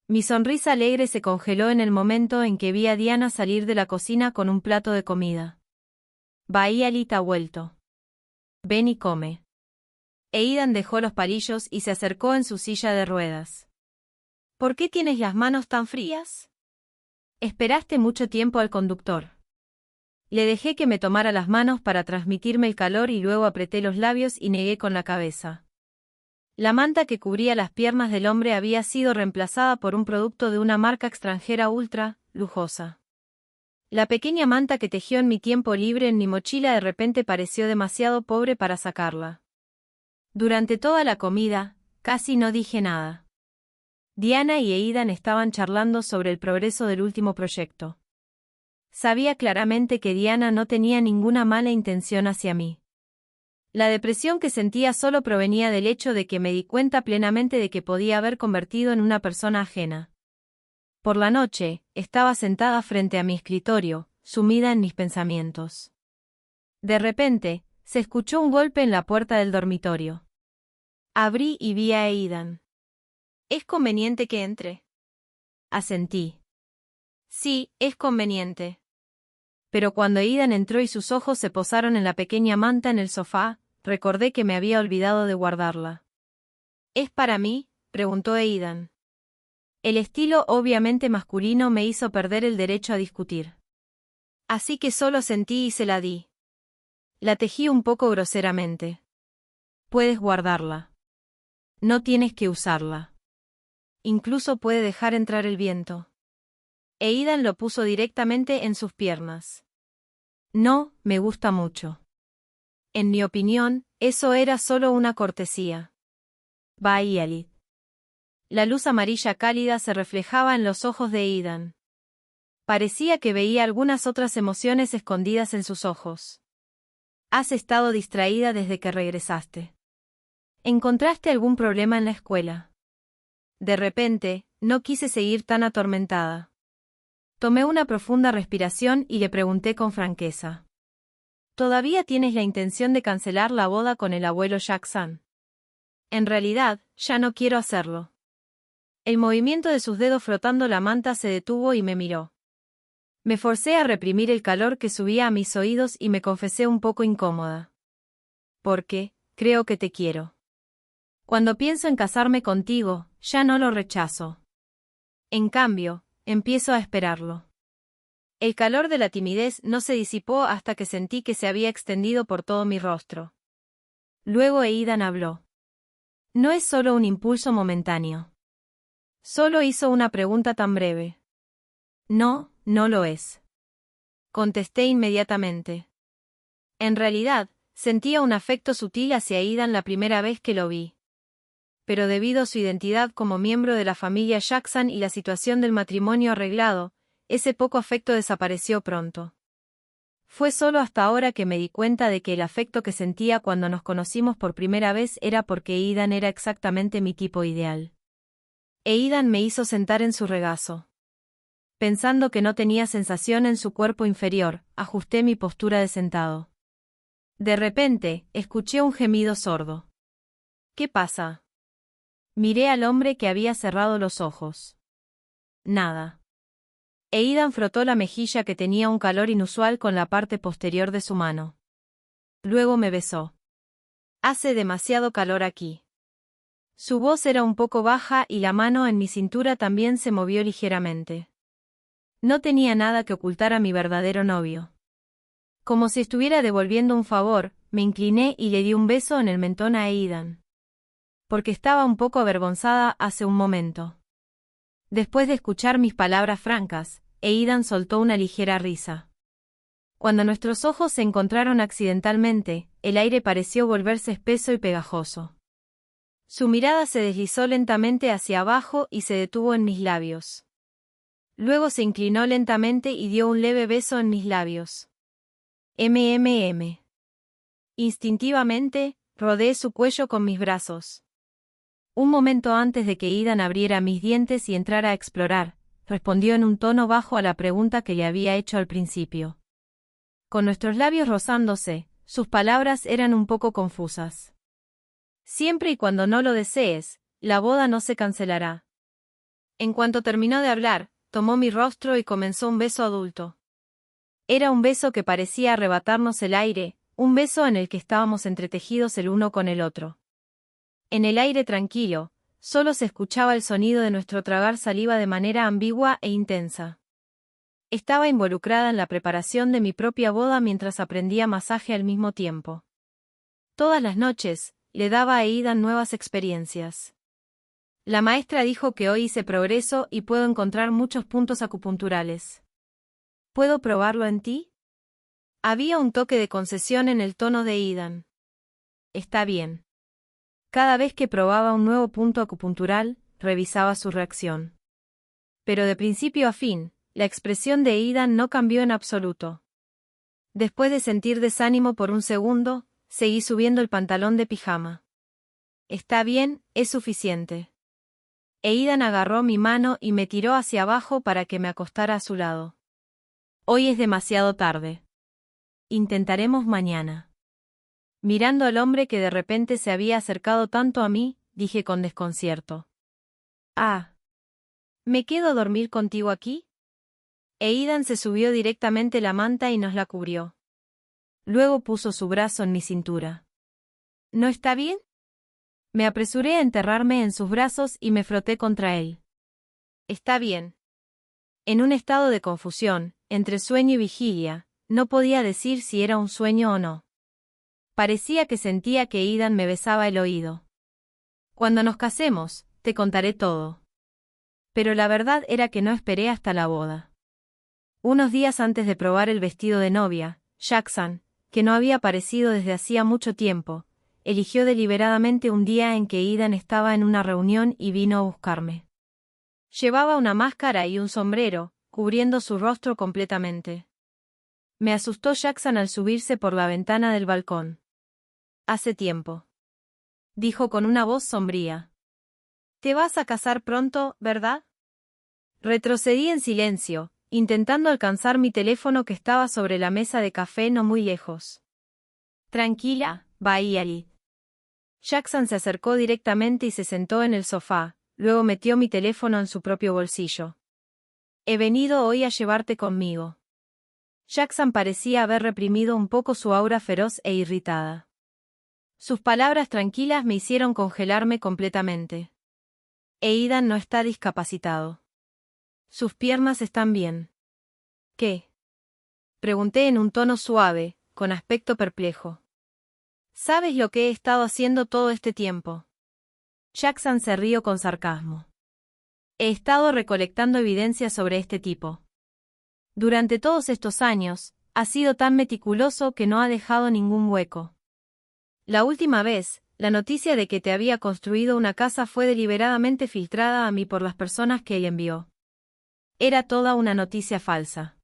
Mi sonrisa alegre se congeló en el momento en que vi a Diana salir de la cocina con un plato de comida. Bailey ha vuelto. Ven y come. Aidan dejó los palillos y se acercó en su silla de ruedas. ¿Por qué tienes las manos tan frías? Esperaste mucho tiempo al conductor. Le dejé que me tomara las manos para transmitirme el calor y luego apreté los labios y negué con la cabeza. La manta que cubría las piernas del hombre había sido reemplazada por un producto de una marca extranjera ultra lujosa. La pequeña manta que tejió en mi tiempo libre en mi mochila de repente pareció demasiado pobre para sacarla. Durante toda la comida, casi no dije nada. Diana y Aidan estaban charlando sobre el progreso del último proyecto. Sabía claramente que Diana no tenía ninguna mala intención hacia mí. La depresión que sentía solo provenía del hecho de que me di cuenta plenamente de que podía haber convertido en una persona ajena. Por la noche, estaba sentada frente a mi escritorio, sumida en mis pensamientos. De repente, se escuchó un golpe en la puerta del dormitorio. Abrí y vi a Aidan. ¿Es conveniente que entre? Asentí. Sí, es conveniente. Pero cuando Aidan entró y sus ojos se posaron en la pequeña manta en el sofá, recordé que me había olvidado de guardarla. ¿Es para mí?, preguntó Aidan. El estilo obviamente masculino me hizo perder el derecho a discutir. Así que solo sentí y se la di. La tejí un poco groseramente. Puedes guardarla. No tienes que usarla. Incluso puede dejar entrar el viento. Aidan lo puso directamente en sus piernas. No, me gusta mucho. En mi opinión, eso era solo una cortesía. Bye. La luz amarilla cálida se reflejaba en los ojos de Aidan. Parecía que veía algunas otras emociones escondidas en sus ojos. Has estado distraída desde que regresaste. ¿Encontraste algún problema en la escuela? De repente, no quise seguir tan atormentada. Tomé una profunda respiración y le pregunté con franqueza. ¿Todavía tienes la intención de cancelar la boda con el abuelo Jackson? En realidad, ya no quiero hacerlo. El movimiento de sus dedos frotando la manta se detuvo y me miró. Me forcé a reprimir el calor que subía a mis oídos y me confesé un poco incómoda. Porque, creo que te quiero. Cuando pienso en casarme contigo, ya no lo rechazo. En cambio, empiezo a esperarlo. El calor de la timidez no se disipó hasta que sentí que se había extendido por todo mi rostro. Luego Aidan habló. No es solo un impulso momentáneo. Solo hizo una pregunta tan breve. No, no lo es. Contesté inmediatamente. En realidad, sentía un afecto sutil hacia Aidan la primera vez que lo vi. Pero debido a su identidad como miembro de la familia Jackson y la situación del matrimonio arreglado, ese poco afecto desapareció pronto. Fue solo hasta ahora que me di cuenta de que el afecto que sentía cuando nos conocimos por primera vez era porque Aidan era exactamente mi tipo ideal. Aidan me hizo sentar en su regazo. Pensando que no tenía sensación en su cuerpo inferior, ajusté mi postura de sentado. De repente, escuché un gemido sordo. ¿Qué pasa? Miré al hombre que había cerrado los ojos. Nada. Aidan frotó la mejilla que tenía un calor inusual con la parte posterior de su mano. Luego me besó. Hace demasiado calor aquí. Su voz era un poco baja y la mano en mi cintura también se movió ligeramente. No tenía nada que ocultar a mi verdadero novio. Como si estuviera devolviendo un favor, me incliné y le di un beso en el mentón a Aidan. Porque estaba un poco avergonzada hace un momento. Después de escuchar mis palabras francas, Aidan soltó una ligera risa. Cuando nuestros ojos se encontraron accidentalmente, el aire pareció volverse espeso y pegajoso. Su mirada se deslizó lentamente hacia abajo y se detuvo en mis labios. Luego se inclinó lentamente y dio un leve beso en mis labios. Instintivamente, rodeé su cuello con mis brazos. Un momento antes de que Aidan abriera mis dientes y entrara a explorar, respondió en un tono bajo a la pregunta que le había hecho al principio. Con nuestros labios rozándose, sus palabras eran un poco confusas. Siempre y cuando no lo desees, la boda no se cancelará. En cuanto terminó de hablar, tomó mi rostro y comenzó un beso adulto. Era un beso que parecía arrebatarnos el aire, un beso en el que estábamos entretejidos el uno con el otro. En el aire tranquilo, solo se escuchaba el sonido de nuestro tragar saliva de manera ambigua e intensa. Estaba involucrada en la preparación de mi propia boda mientras aprendía masaje al mismo tiempo. Todas las noches, le daba a Aidan nuevas experiencias. La maestra dijo que hoy hice progreso y puedo encontrar muchos puntos acupunturales. ¿Puedo probarlo en ti? Había un toque de concesión en el tono de Aidan. Está bien. Cada vez que probaba un nuevo punto acupuntural, revisaba su reacción. Pero de principio a fin, la expresión de Aidan no cambió en absoluto. Después de sentir desánimo por un segundo, seguí subiendo el pantalón de pijama. Está bien, es suficiente. Aidan agarró mi mano y me tiró hacia abajo para que me acostara a su lado. Hoy es demasiado tarde. Intentaremos mañana. Mirando al hombre que de repente se había acercado tanto a mí, dije con desconcierto. Ah. ¿Me quedo a dormir contigo aquí? Aidan se subió directamente la manta y nos la cubrió. Luego puso su brazo en mi cintura. ¿No está bien? Me apresuré a enterrarme en sus brazos y me froté contra él. Está bien. En un estado de confusión, entre sueño y vigilia, no podía decir si era un sueño o no. Parecía que sentía que Aidan me besaba el oído. Cuando nos casemos, te contaré todo. Pero la verdad era que no esperé hasta la boda. Unos días antes de probar el vestido de novia, Jackson, que no había aparecido desde hacía mucho tiempo, eligió deliberadamente un día en que Aidan estaba en una reunión y vino a buscarme. Llevaba una máscara y un sombrero, cubriendo su rostro completamente. Me asustó Jackson al subirse por la ventana del balcón. Hace tiempo. Dijo con una voz sombría. Te vas a casar pronto, ¿verdad? Retrocedí en silencio, intentando alcanzar mi teléfono que estaba sobre la mesa de café no muy lejos. Tranquila, Bailey. Jackson se acercó directamente y se sentó en el sofá, luego metió mi teléfono en su propio bolsillo. He venido hoy a llevarte conmigo. Jackson parecía haber reprimido un poco su aura feroz e irritada. Sus palabras tranquilas me hicieron congelarme completamente. Aidan no está discapacitado. Sus piernas están bien. ¿Qué? Pregunté en un tono suave, con aspecto perplejo. ¿Sabes lo que he estado haciendo todo este tiempo? Jackson se rió con sarcasmo. He estado recolectando evidencia sobre este tipo. Durante todos estos años, ha sido tan meticuloso que no ha dejado ningún hueco. La última vez, la noticia de que te había construido una casa fue deliberadamente filtrada a mí por las personas que él envió. Era toda una noticia falsa.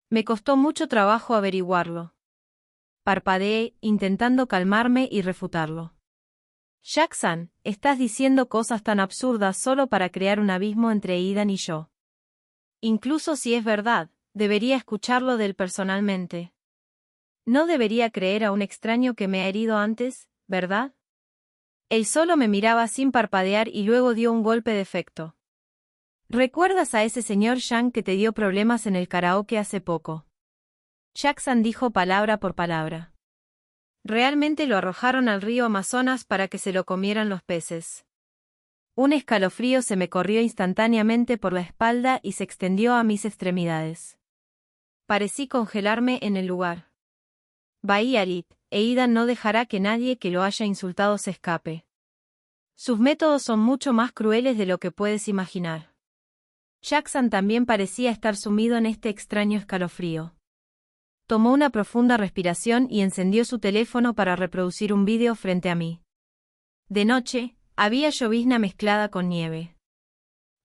Me costó mucho trabajo averiguarlo. Parpadeé, intentando calmarme y refutarlo. Jackson, estás diciendo cosas tan absurdas solo para crear un abismo entre Aidan y yo. Incluso si es verdad, debería escucharlo de él personalmente. No debería creer a un extraño que me ha herido antes, ¿verdad? Él solo me miraba sin parpadear y luego dio un golpe de efecto. ¿Recuerdas a ese señor Shang que te dio problemas en el karaoke hace poco? Jackson dijo palabra por palabra. Realmente lo arrojaron al río Amazonas para que se lo comieran los peces. Un escalofrío se me corrió instantáneamente por la espalda y se extendió a mis extremidades. Parecí congelarme en el lugar. Bailey, Aidan no dejará que nadie que lo haya insultado se escape. Sus métodos son mucho más crueles de lo que puedes imaginar. Jackson también parecía estar sumido en este extraño escalofrío. Tomó una profunda respiración y encendió su teléfono para reproducir un vídeo frente a mí. De noche, había llovizna mezclada con nieve.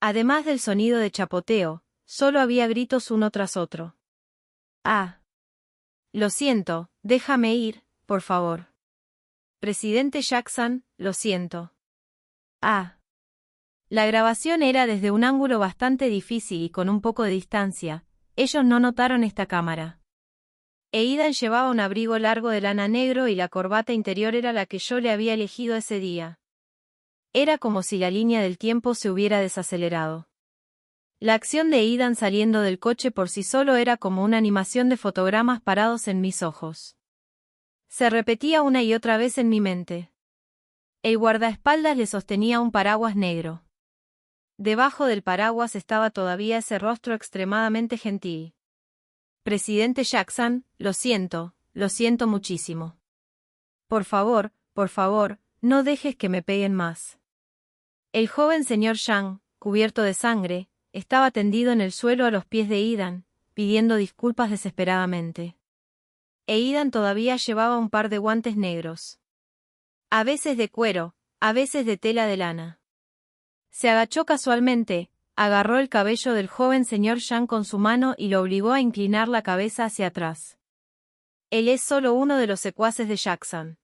Además del sonido de chapoteo, solo había gritos uno tras otro. Ah. Lo siento, déjame ir, por favor. Presidente Jackson, lo siento. Ah. La grabación era desde un ángulo bastante difícil y con un poco de distancia. Ellos no notaron esta cámara. Aidan llevaba un abrigo largo de lana negro y la corbata interior era la que yo le había elegido ese día. Era como si la línea del tiempo se hubiera desacelerado. La acción de Aidan saliendo del coche por sí solo era como una animación de fotogramas parados en mis ojos. Se repetía una y otra vez en mi mente. El guardaespaldas le sostenía un paraguas negro. Debajo del paraguas estaba todavía ese rostro extremadamente gentil. Presidente Jackson, lo siento muchísimo. Por favor, por favor, no dejes que me peguen más. El joven señor Shang, cubierto de sangre, estaba tendido en el suelo a los pies de Aidan, pidiendo disculpas desesperadamente. Aidan todavía llevaba un par de guantes negros. A veces de cuero, a veces de tela de lana. Se agachó casualmente, agarró el cabello del joven señor Shang con su mano y lo obligó a inclinar la cabeza hacia atrás. Él es solo uno de los secuaces de Jackson.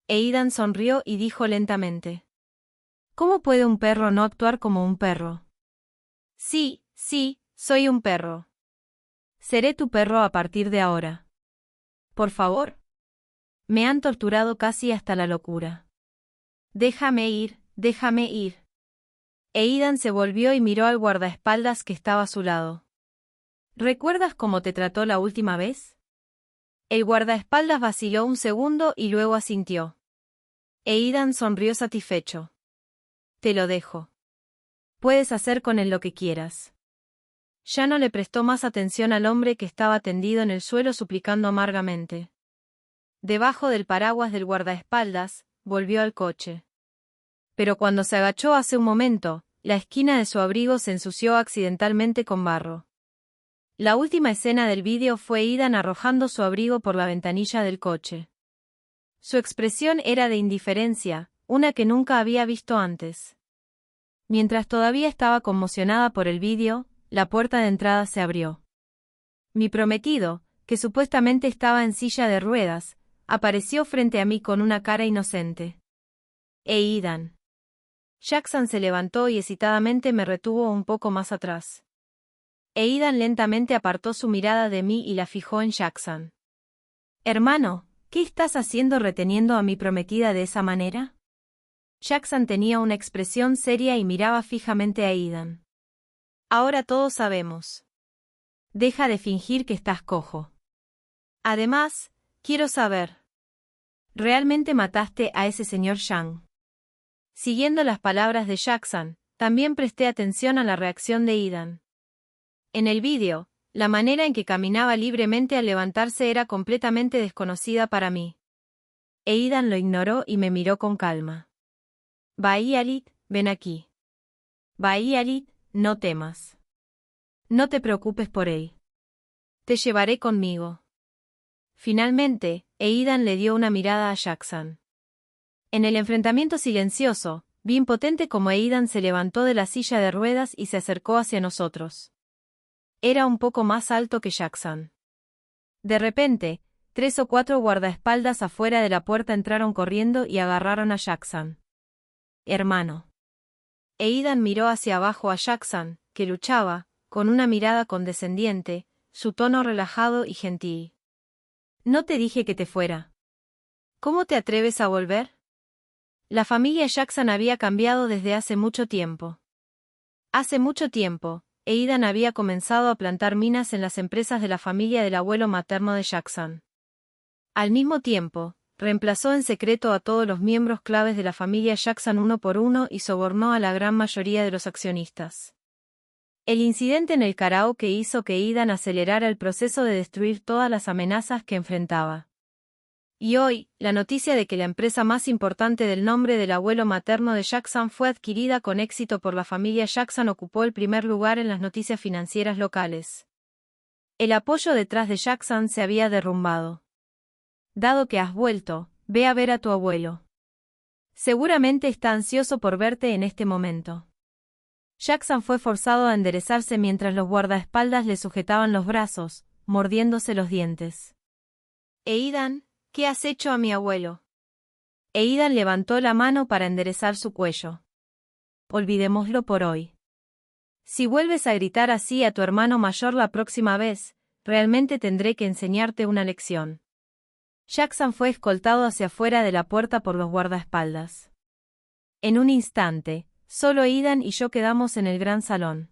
Aidan sonrió y dijo lentamente: ¿Cómo puede un perro no actuar como un perro? Sí, soy un perro. Seré tu perro a partir de ahora. Por favor. Me han torturado casi hasta la locura. Déjame ir, déjame ir. Aidan se volvió y miró al guardaespaldas que estaba a su lado. ¿Recuerdas cómo te trató la última vez? El guardaespaldas vaciló un segundo y luego asintió. Aidan sonrió satisfecho. Te lo dejo. Puedes hacer con él lo que quieras. Ya no le prestó más atención al hombre que estaba tendido en el suelo suplicando amargamente. Debajo del paraguas del guardaespaldas, volvió al coche. Pero cuando se agachó hace un momento, la esquina de su abrigo se ensució accidentalmente con barro. La última escena del vídeo fue Aidan arrojando su abrigo por la ventanilla del coche. Su expresión era de indiferencia, una que nunca había visto antes. Mientras todavía estaba conmocionada por el vídeo, la puerta de entrada se abrió. Mi prometido, que supuestamente estaba en silla de ruedas, apareció frente a mí con una cara inocente. Aidan. Jackson se levantó y excitadamente me retuvo un poco más atrás. Aidan lentamente apartó su mirada de mí y la fijó en Jackson. Hermano, ¿qué estás haciendo reteniendo a mi prometida de esa manera? Jackson tenía una expresión seria y miraba fijamente a Aidan. Ahora todos sabemos. Deja de fingir que estás cojo. Además, quiero saber. ¿Realmente mataste a ese señor Shang? Siguiendo las palabras de Jackson, también presté atención a la reacción de Aidan. En el vídeo, la manera en que caminaba libremente al levantarse era completamente desconocida para mí. Aidan lo ignoró y me miró con calma. Bahialit, ven aquí. Bahialit, no temas. No te preocupes por él. Te llevaré conmigo. Finalmente, Aidan le dio una mirada a Jackson. En el enfrentamiento silencioso, vi impotente como Aidan se levantó de la silla de ruedas y se acercó hacia nosotros. Era un poco más alto que Jackson. De repente, 3 o 4 guardaespaldas afuera de la puerta entraron corriendo y agarraron a Jackson. Hermano. Aidan miró hacia abajo a Jackson, que luchaba, con una mirada condescendiente, su tono relajado y gentil. ¿No te dije que te fuera? ¿Cómo te atreves a volver? La familia Jackson había cambiado desde hace mucho tiempo. Hace mucho tiempo, Aidan había comenzado a plantar minas en las empresas de la familia del abuelo materno de Jackson. Al mismo tiempo, reemplazó en secreto a todos los miembros claves de la familia Jackson uno por uno y sobornó a la gran mayoría de los accionistas. El incidente en el karaoke hizo que Aidan acelerara el proceso de destruir todas las amenazas que enfrentaba. Y hoy, la noticia de que la empresa más importante del nombre del abuelo materno de Jackson fue adquirida con éxito por la familia Jackson ocupó el primer lugar en las noticias financieras locales. El apoyo detrás de Jackson se había derrumbado. Dado que has vuelto, ve a ver a tu abuelo. Seguramente está ansioso por verte en este momento. Jackson fue forzado a enderezarse mientras los guardaespaldas le sujetaban los brazos, mordiéndose los dientes. Aidan, ¿qué has hecho a mi abuelo? Aidan levantó la mano para enderezar su cuello. Olvidémoslo por hoy. Si vuelves a gritar así a tu hermano mayor la próxima vez, realmente tendré que enseñarte una lección. Jackson fue escoltado hacia afuera de la puerta por los guardaespaldas. En un instante, solo Aidan y yo quedamos en el gran salón.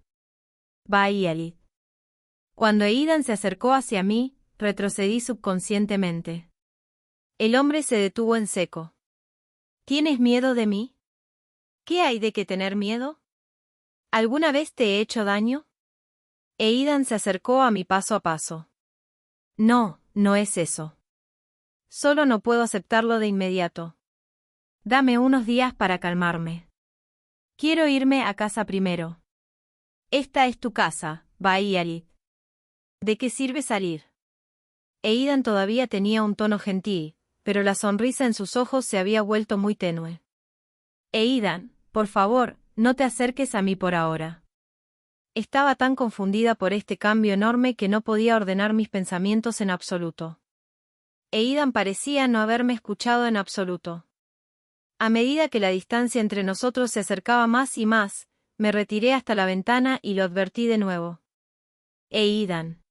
Bahialit. Cuando Aidan se acercó hacia mí, retrocedí subconscientemente. El hombre se detuvo en seco. ¿Tienes miedo de mí? ¿Qué hay de que tener miedo? ¿Alguna vez te he hecho daño? Aidan se acercó a mí paso a paso. No, no es eso. Solo no puedo aceptarlo de inmediato. Dame unos días para calmarme. Quiero irme a casa primero. Esta es tu casa, Vaiarit. ¿De qué sirve salir? Aidan todavía tenía un tono gentil, pero la sonrisa en sus ojos se había vuelto muy tenue. Aidan, por favor, no te acerques a mí por ahora. Estaba tan confundida por este cambio enorme que no podía ordenar mis pensamientos en absoluto. Aidan parecía no haberme escuchado en absoluto. A medida que la distancia entre nosotros se acercaba más y más, me retiré hasta la ventana y lo advertí de nuevo. Aidan.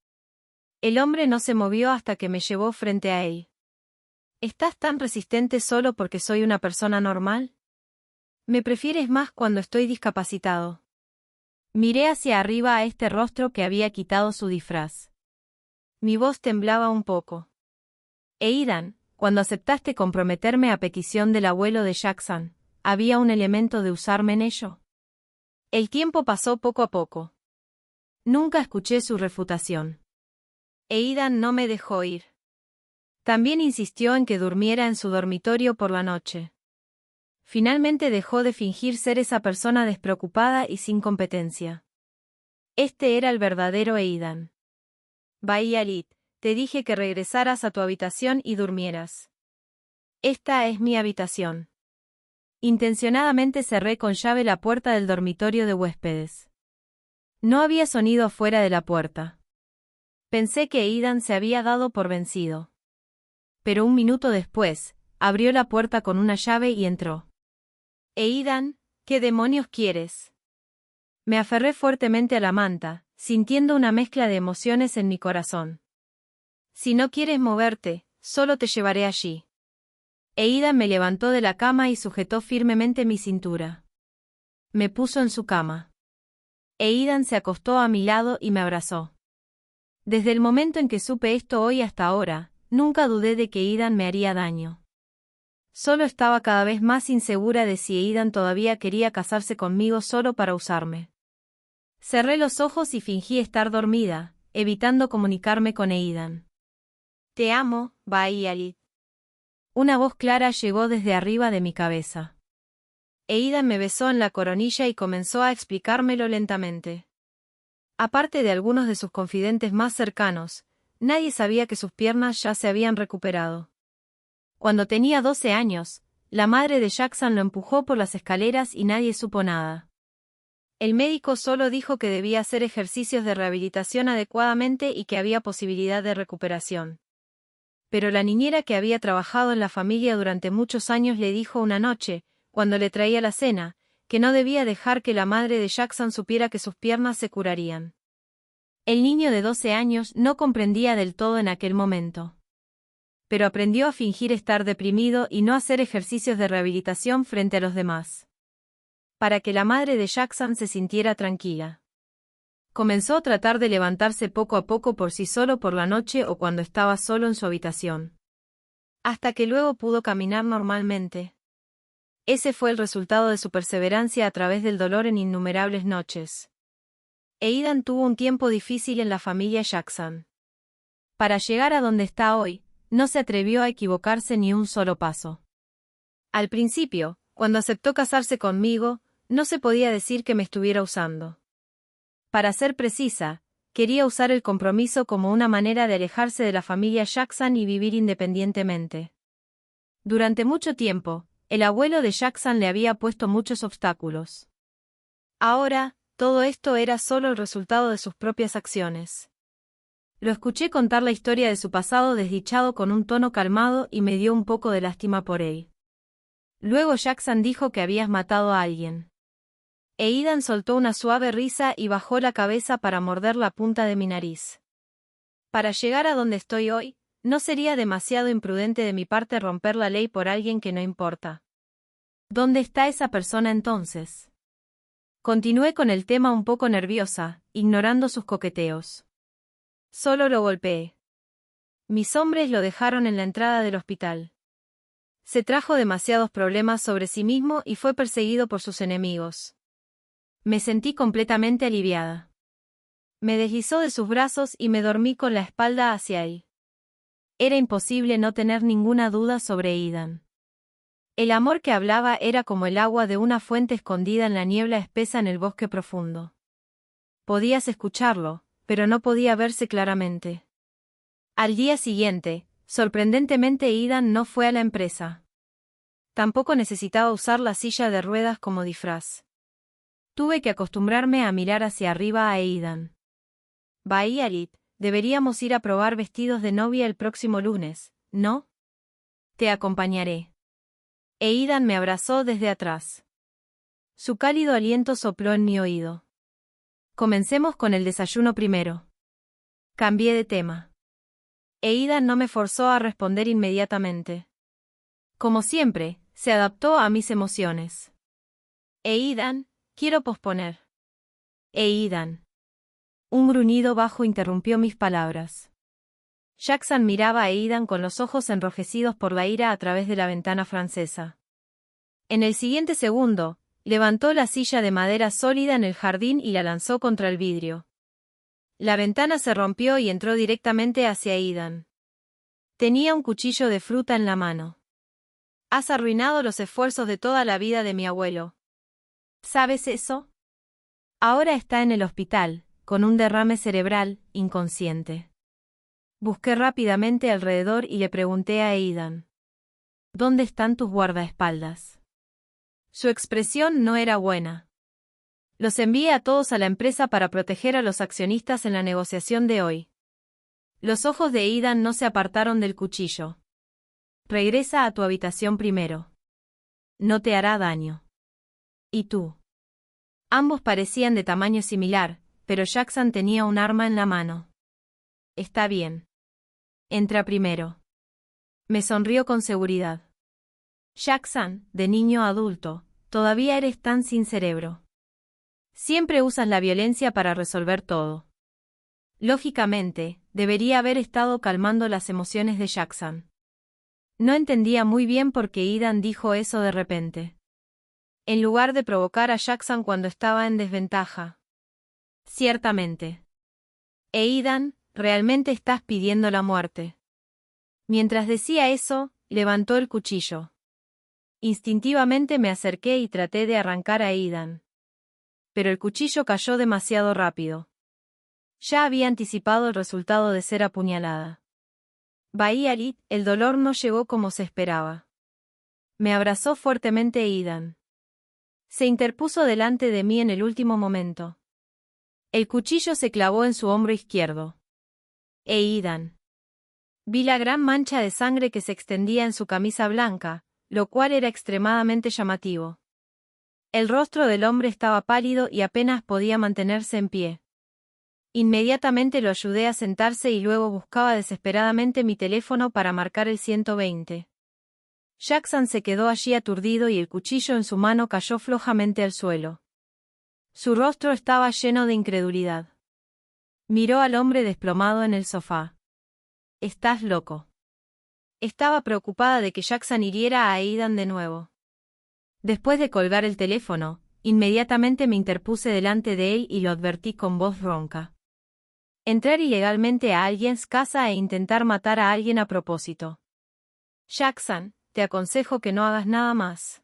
El hombre no se movió hasta que me llevó frente a él. ¿Estás tan resistente solo porque soy una persona normal? ¿Me prefieres más cuando estoy discapacitado? Miré hacia arriba a este rostro que había quitado su disfraz. Mi voz temblaba un poco. Aidan, cuando aceptaste comprometerme a petición del abuelo de Jackson, ¿había un elemento de usarme en ello? El tiempo pasó poco a poco. Nunca escuché su refutación. Aidan no me dejó ir. También insistió en que durmiera en su dormitorio por la noche. Finalmente dejó de fingir ser esa persona despreocupada y sin competencia. Este era el verdadero Aidan. Vaiarit, te dije que regresaras a tu habitación y durmieras. Esta es mi habitación. Intencionadamente cerré con llave la puerta del dormitorio de huéspedes. No había sonido afuera de la puerta. Pensé que Aidan se había dado por vencido. Pero un minuto después, abrió la puerta con una llave y entró. Aidan, ¿qué demonios quieres? Me aferré fuertemente a la manta, sintiendo una mezcla de emociones en mi corazón. Si no quieres moverte, solo te llevaré allí. Aidan me levantó de la cama y sujetó firmemente mi cintura. Me puso en su cama. Aidan se acostó a mi lado y me abrazó. Desde el momento en que supe esto hoy hasta ahora, nunca dudé de que Aidan me haría daño. Solo estaba cada vez más insegura de si Aidan todavía quería casarse conmigo solo para usarme. Cerré los ojos y fingí estar dormida, evitando comunicarme con Aidan. Te amo, Vaiarit. Una voz clara llegó desde arriba de mi cabeza. Aidan me besó en la coronilla y comenzó a explicármelo lentamente. Aparte de algunos de sus confidentes más cercanos, nadie sabía que sus piernas ya se habían recuperado. Cuando tenía 12 años, la madre de Jackson lo empujó por las escaleras y nadie supo nada. El médico solo dijo que debía hacer ejercicios de rehabilitación adecuadamente y que había posibilidad de recuperación. Pero la niñera que había trabajado en la familia durante muchos años le dijo una noche, cuando le traía la cena, que no debía dejar que la madre de Jackson supiera que sus piernas se curarían. El niño de 12 años no comprendía del todo en aquel momento. Pero aprendió a fingir estar deprimido y no hacer ejercicios de rehabilitación frente a los demás. Para que la madre de Jackson se sintiera tranquila. Comenzó a tratar de levantarse poco a poco por sí solo por la noche o cuando estaba solo en su habitación. Hasta que luego pudo caminar normalmente. Ese fue el resultado de su perseverancia a través del dolor en innumerables noches. Aidan tuvo un tiempo difícil en la familia Jackson. Para llegar a donde está hoy, no se atrevió a equivocarse ni un solo paso. Al principio, cuando aceptó casarse conmigo, no se podía decir que me estuviera usando. Para ser precisa, quería usar el compromiso como una manera de alejarse de la familia Jackson y vivir independientemente. Durante mucho tiempo, el abuelo de Jackson le había puesto muchos obstáculos. Ahora, todo esto era solo el resultado de sus propias acciones. Lo escuché contar la historia de su pasado desdichado con un tono calmado y me dio un poco de lástima por él. Luego Jackson dijo que habías matado a alguien. Aidan soltó una suave risa y bajó la cabeza para morder la punta de mi nariz. Para llegar a donde estoy hoy, no sería demasiado imprudente de mi parte romper la ley por alguien que no importa. ¿Dónde está esa persona entonces? Continué con el tema un poco nerviosa, ignorando sus coqueteos. Solo lo golpeé. Mis hombres lo dejaron en la entrada del hospital. Se trajo demasiados problemas sobre sí mismo y fue perseguido por sus enemigos. Me sentí completamente aliviada. Me deslizó de sus brazos y me dormí con la espalda hacia él. Era imposible no tener ninguna duda sobre Aidan. El amor que hablaba era como el agua de una fuente escondida en la niebla espesa en el bosque profundo. Podías escucharlo, pero no podía verse claramente. Al día siguiente, sorprendentemente Aidan no fue a la empresa. Tampoco necesitaba usar la silla de ruedas como disfraz. Tuve que acostumbrarme a mirar hacia arriba a Aidan. Vaiarit, deberíamos ir a probar vestidos de novia el próximo lunes, ¿no? Te acompañaré. Aidan me abrazó desde atrás. Su cálido aliento sopló en mi oído. Comencemos con el desayuno primero. Cambié de tema. Aidan no me forzó a responder inmediatamente. Como siempre, se adaptó a mis emociones. Aidan, quiero posponer. Aidan. Un gruñido bajo interrumpió mis palabras. Jackson miraba a Aidan con los ojos enrojecidos por la ira a través de la ventana francesa. En el siguiente segundo, levantó la silla de madera sólida en el jardín y la lanzó contra el vidrio. La ventana se rompió y entró directamente hacia Aidan. Tenía un cuchillo de fruta en la mano. Has arruinado los esfuerzos de toda la vida de mi abuelo. ¿Sabes eso? Ahora está en el hospital, con un derrame cerebral, inconsciente. Busqué rápidamente alrededor y le pregunté a Aidan. ¿Dónde están tus guardaespaldas? Su expresión no era buena. Los envié a todos a la empresa para proteger a los accionistas en la negociación de hoy. Los ojos de Aidan no se apartaron del cuchillo. Regresa a tu habitación primero. No te hará daño. ¿Y tú? Ambos parecían de tamaño similar, pero Jackson tenía un arma en la mano. Está bien. Entra primero. Me sonrió con seguridad. Jackson, de niño a adulto, todavía eres tan sin cerebro. Siempre usas la violencia para resolver todo. Lógicamente, debería haber estado calmando las emociones de Jackson. No entendía muy bien por qué Aidan dijo eso de repente. En lugar de provocar a Jackson cuando estaba en desventaja. Ciertamente. Aidan, realmente estás pidiendo la muerte. Mientras decía eso, levantó el cuchillo. Instintivamente me acerqué y traté de arrancar a Aidan. Pero el cuchillo cayó demasiado rápido. Ya había anticipado el resultado de ser apuñalada. Vaiarit, el dolor no llegó como se esperaba. Me abrazó fuertemente Aidan. Se interpuso delante de mí en el último momento. El cuchillo se clavó en su hombro izquierdo. Aidan. Vi la gran mancha de sangre que se extendía en su camisa blanca, lo cual era extremadamente llamativo. El rostro del hombre estaba pálido y apenas podía mantenerse en pie. Inmediatamente lo ayudé a sentarse y luego buscaba desesperadamente mi teléfono para marcar el 120. Jackson se quedó allí aturdido y el cuchillo en su mano cayó flojamente al suelo. Su rostro estaba lleno de incredulidad. Miró al hombre desplomado en el sofá. «Estás loco». Estaba preocupada de que Jackson hiriera a Aidan de nuevo. Después de colgar el teléfono, inmediatamente me interpuse delante de él y lo advertí con voz ronca. Entrar ilegalmente a alguien casa e intentar matar a alguien a propósito. Jackson, te aconsejo que no hagas nada más.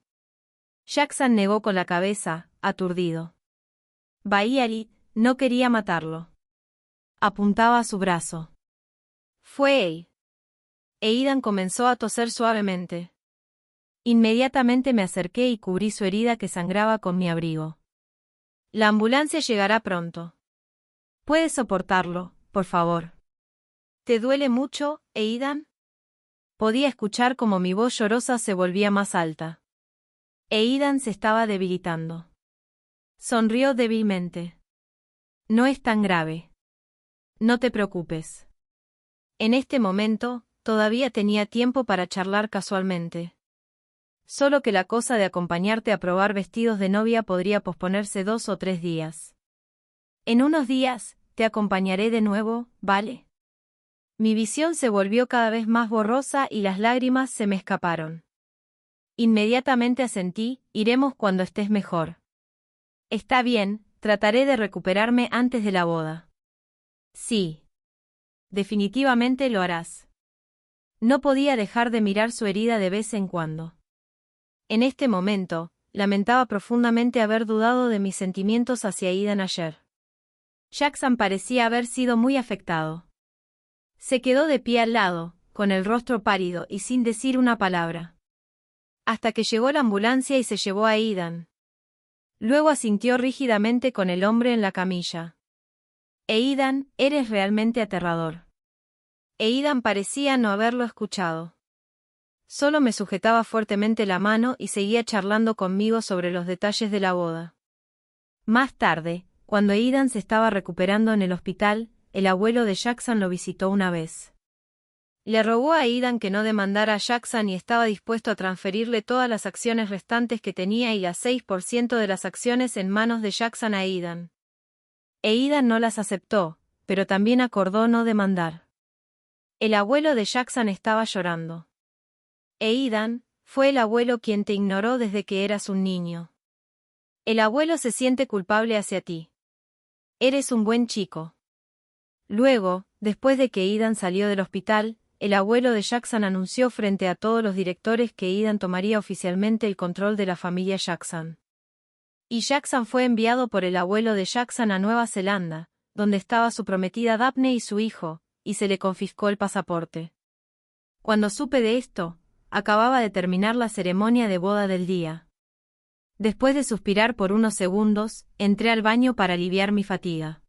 Jackson negó con la cabeza, aturdido. Vaiarit no quería matarlo. Apuntaba a su brazo. Fue él. Aidan comenzó a toser suavemente. Inmediatamente me acerqué y cubrí su herida que sangraba con mi abrigo. La ambulancia llegará pronto. ¿Puedes soportarlo, por favor? ¿Te duele mucho, Aidan? Podía escuchar cómo mi voz llorosa se volvía más alta. Aidan se estaba debilitando. Sonrió débilmente. No es tan grave. No te preocupes. En este momento, todavía tenía tiempo para charlar casualmente. Solo que la cosa de acompañarte a probar vestidos de novia podría posponerse 2 o 3 días. En unos días, te acompañaré de nuevo, ¿vale? Mi visión se volvió cada vez más borrosa y las lágrimas se me escaparon. Inmediatamente asentí, iremos cuando estés mejor. Está bien, trataré de recuperarme antes de la boda. Sí. Definitivamente lo harás. No podía dejar de mirar su herida de vez en cuando. En este momento, lamentaba profundamente haber dudado de mis sentimientos hacia Aidan ayer. Jackson parecía haber sido muy afectado. Se quedó de pie al lado, con el rostro pálido y sin decir una palabra. Hasta que llegó la ambulancia y se llevó a Aidan. Luego asintió rígidamente con el hombre en la camilla. Aidan, eres realmente aterrador. Aidan parecía no haberlo escuchado. Solo me sujetaba fuertemente la mano y seguía charlando conmigo sobre los detalles de la boda. Más tarde, cuando Aidan se estaba recuperando en el hospital, el abuelo de Jackson lo visitó una vez. Le rogó a Aidan que no demandara a Jackson y estaba dispuesto a transferirle todas las acciones restantes que tenía y las 6% de las acciones en manos de Jackson a Aidan. Aidan no las aceptó, pero también acordó no demandar. El abuelo de Jackson estaba llorando. Aidan, fue el abuelo quien te ignoró desde que eras un niño. El abuelo se siente culpable hacia ti. Eres un buen chico. Luego, después de que Aidan salió del hospital, el abuelo de Jackson anunció frente a todos los directores que Aidan tomaría oficialmente el control de la familia Jackson. Y Jackson fue enviado por el abuelo de Jackson a Nueva Zelanda, donde estaba su prometida Daphne y su hijo, y se le confiscó el pasaporte. Cuando supe de esto, acababa de terminar la ceremonia de boda del día. Después de suspirar por unos segundos, entré al baño para aliviar mi fatiga.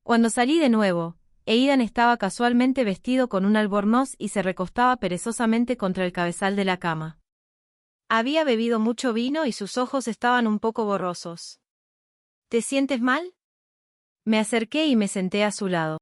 Cuando salí de nuevo, Aidan estaba casualmente vestido con un albornoz y se recostaba perezosamente contra el cabezal de la cama. Había bebido mucho vino y sus ojos estaban un poco borrosos. ¿Te sientes mal? Me acerqué y me senté a su lado.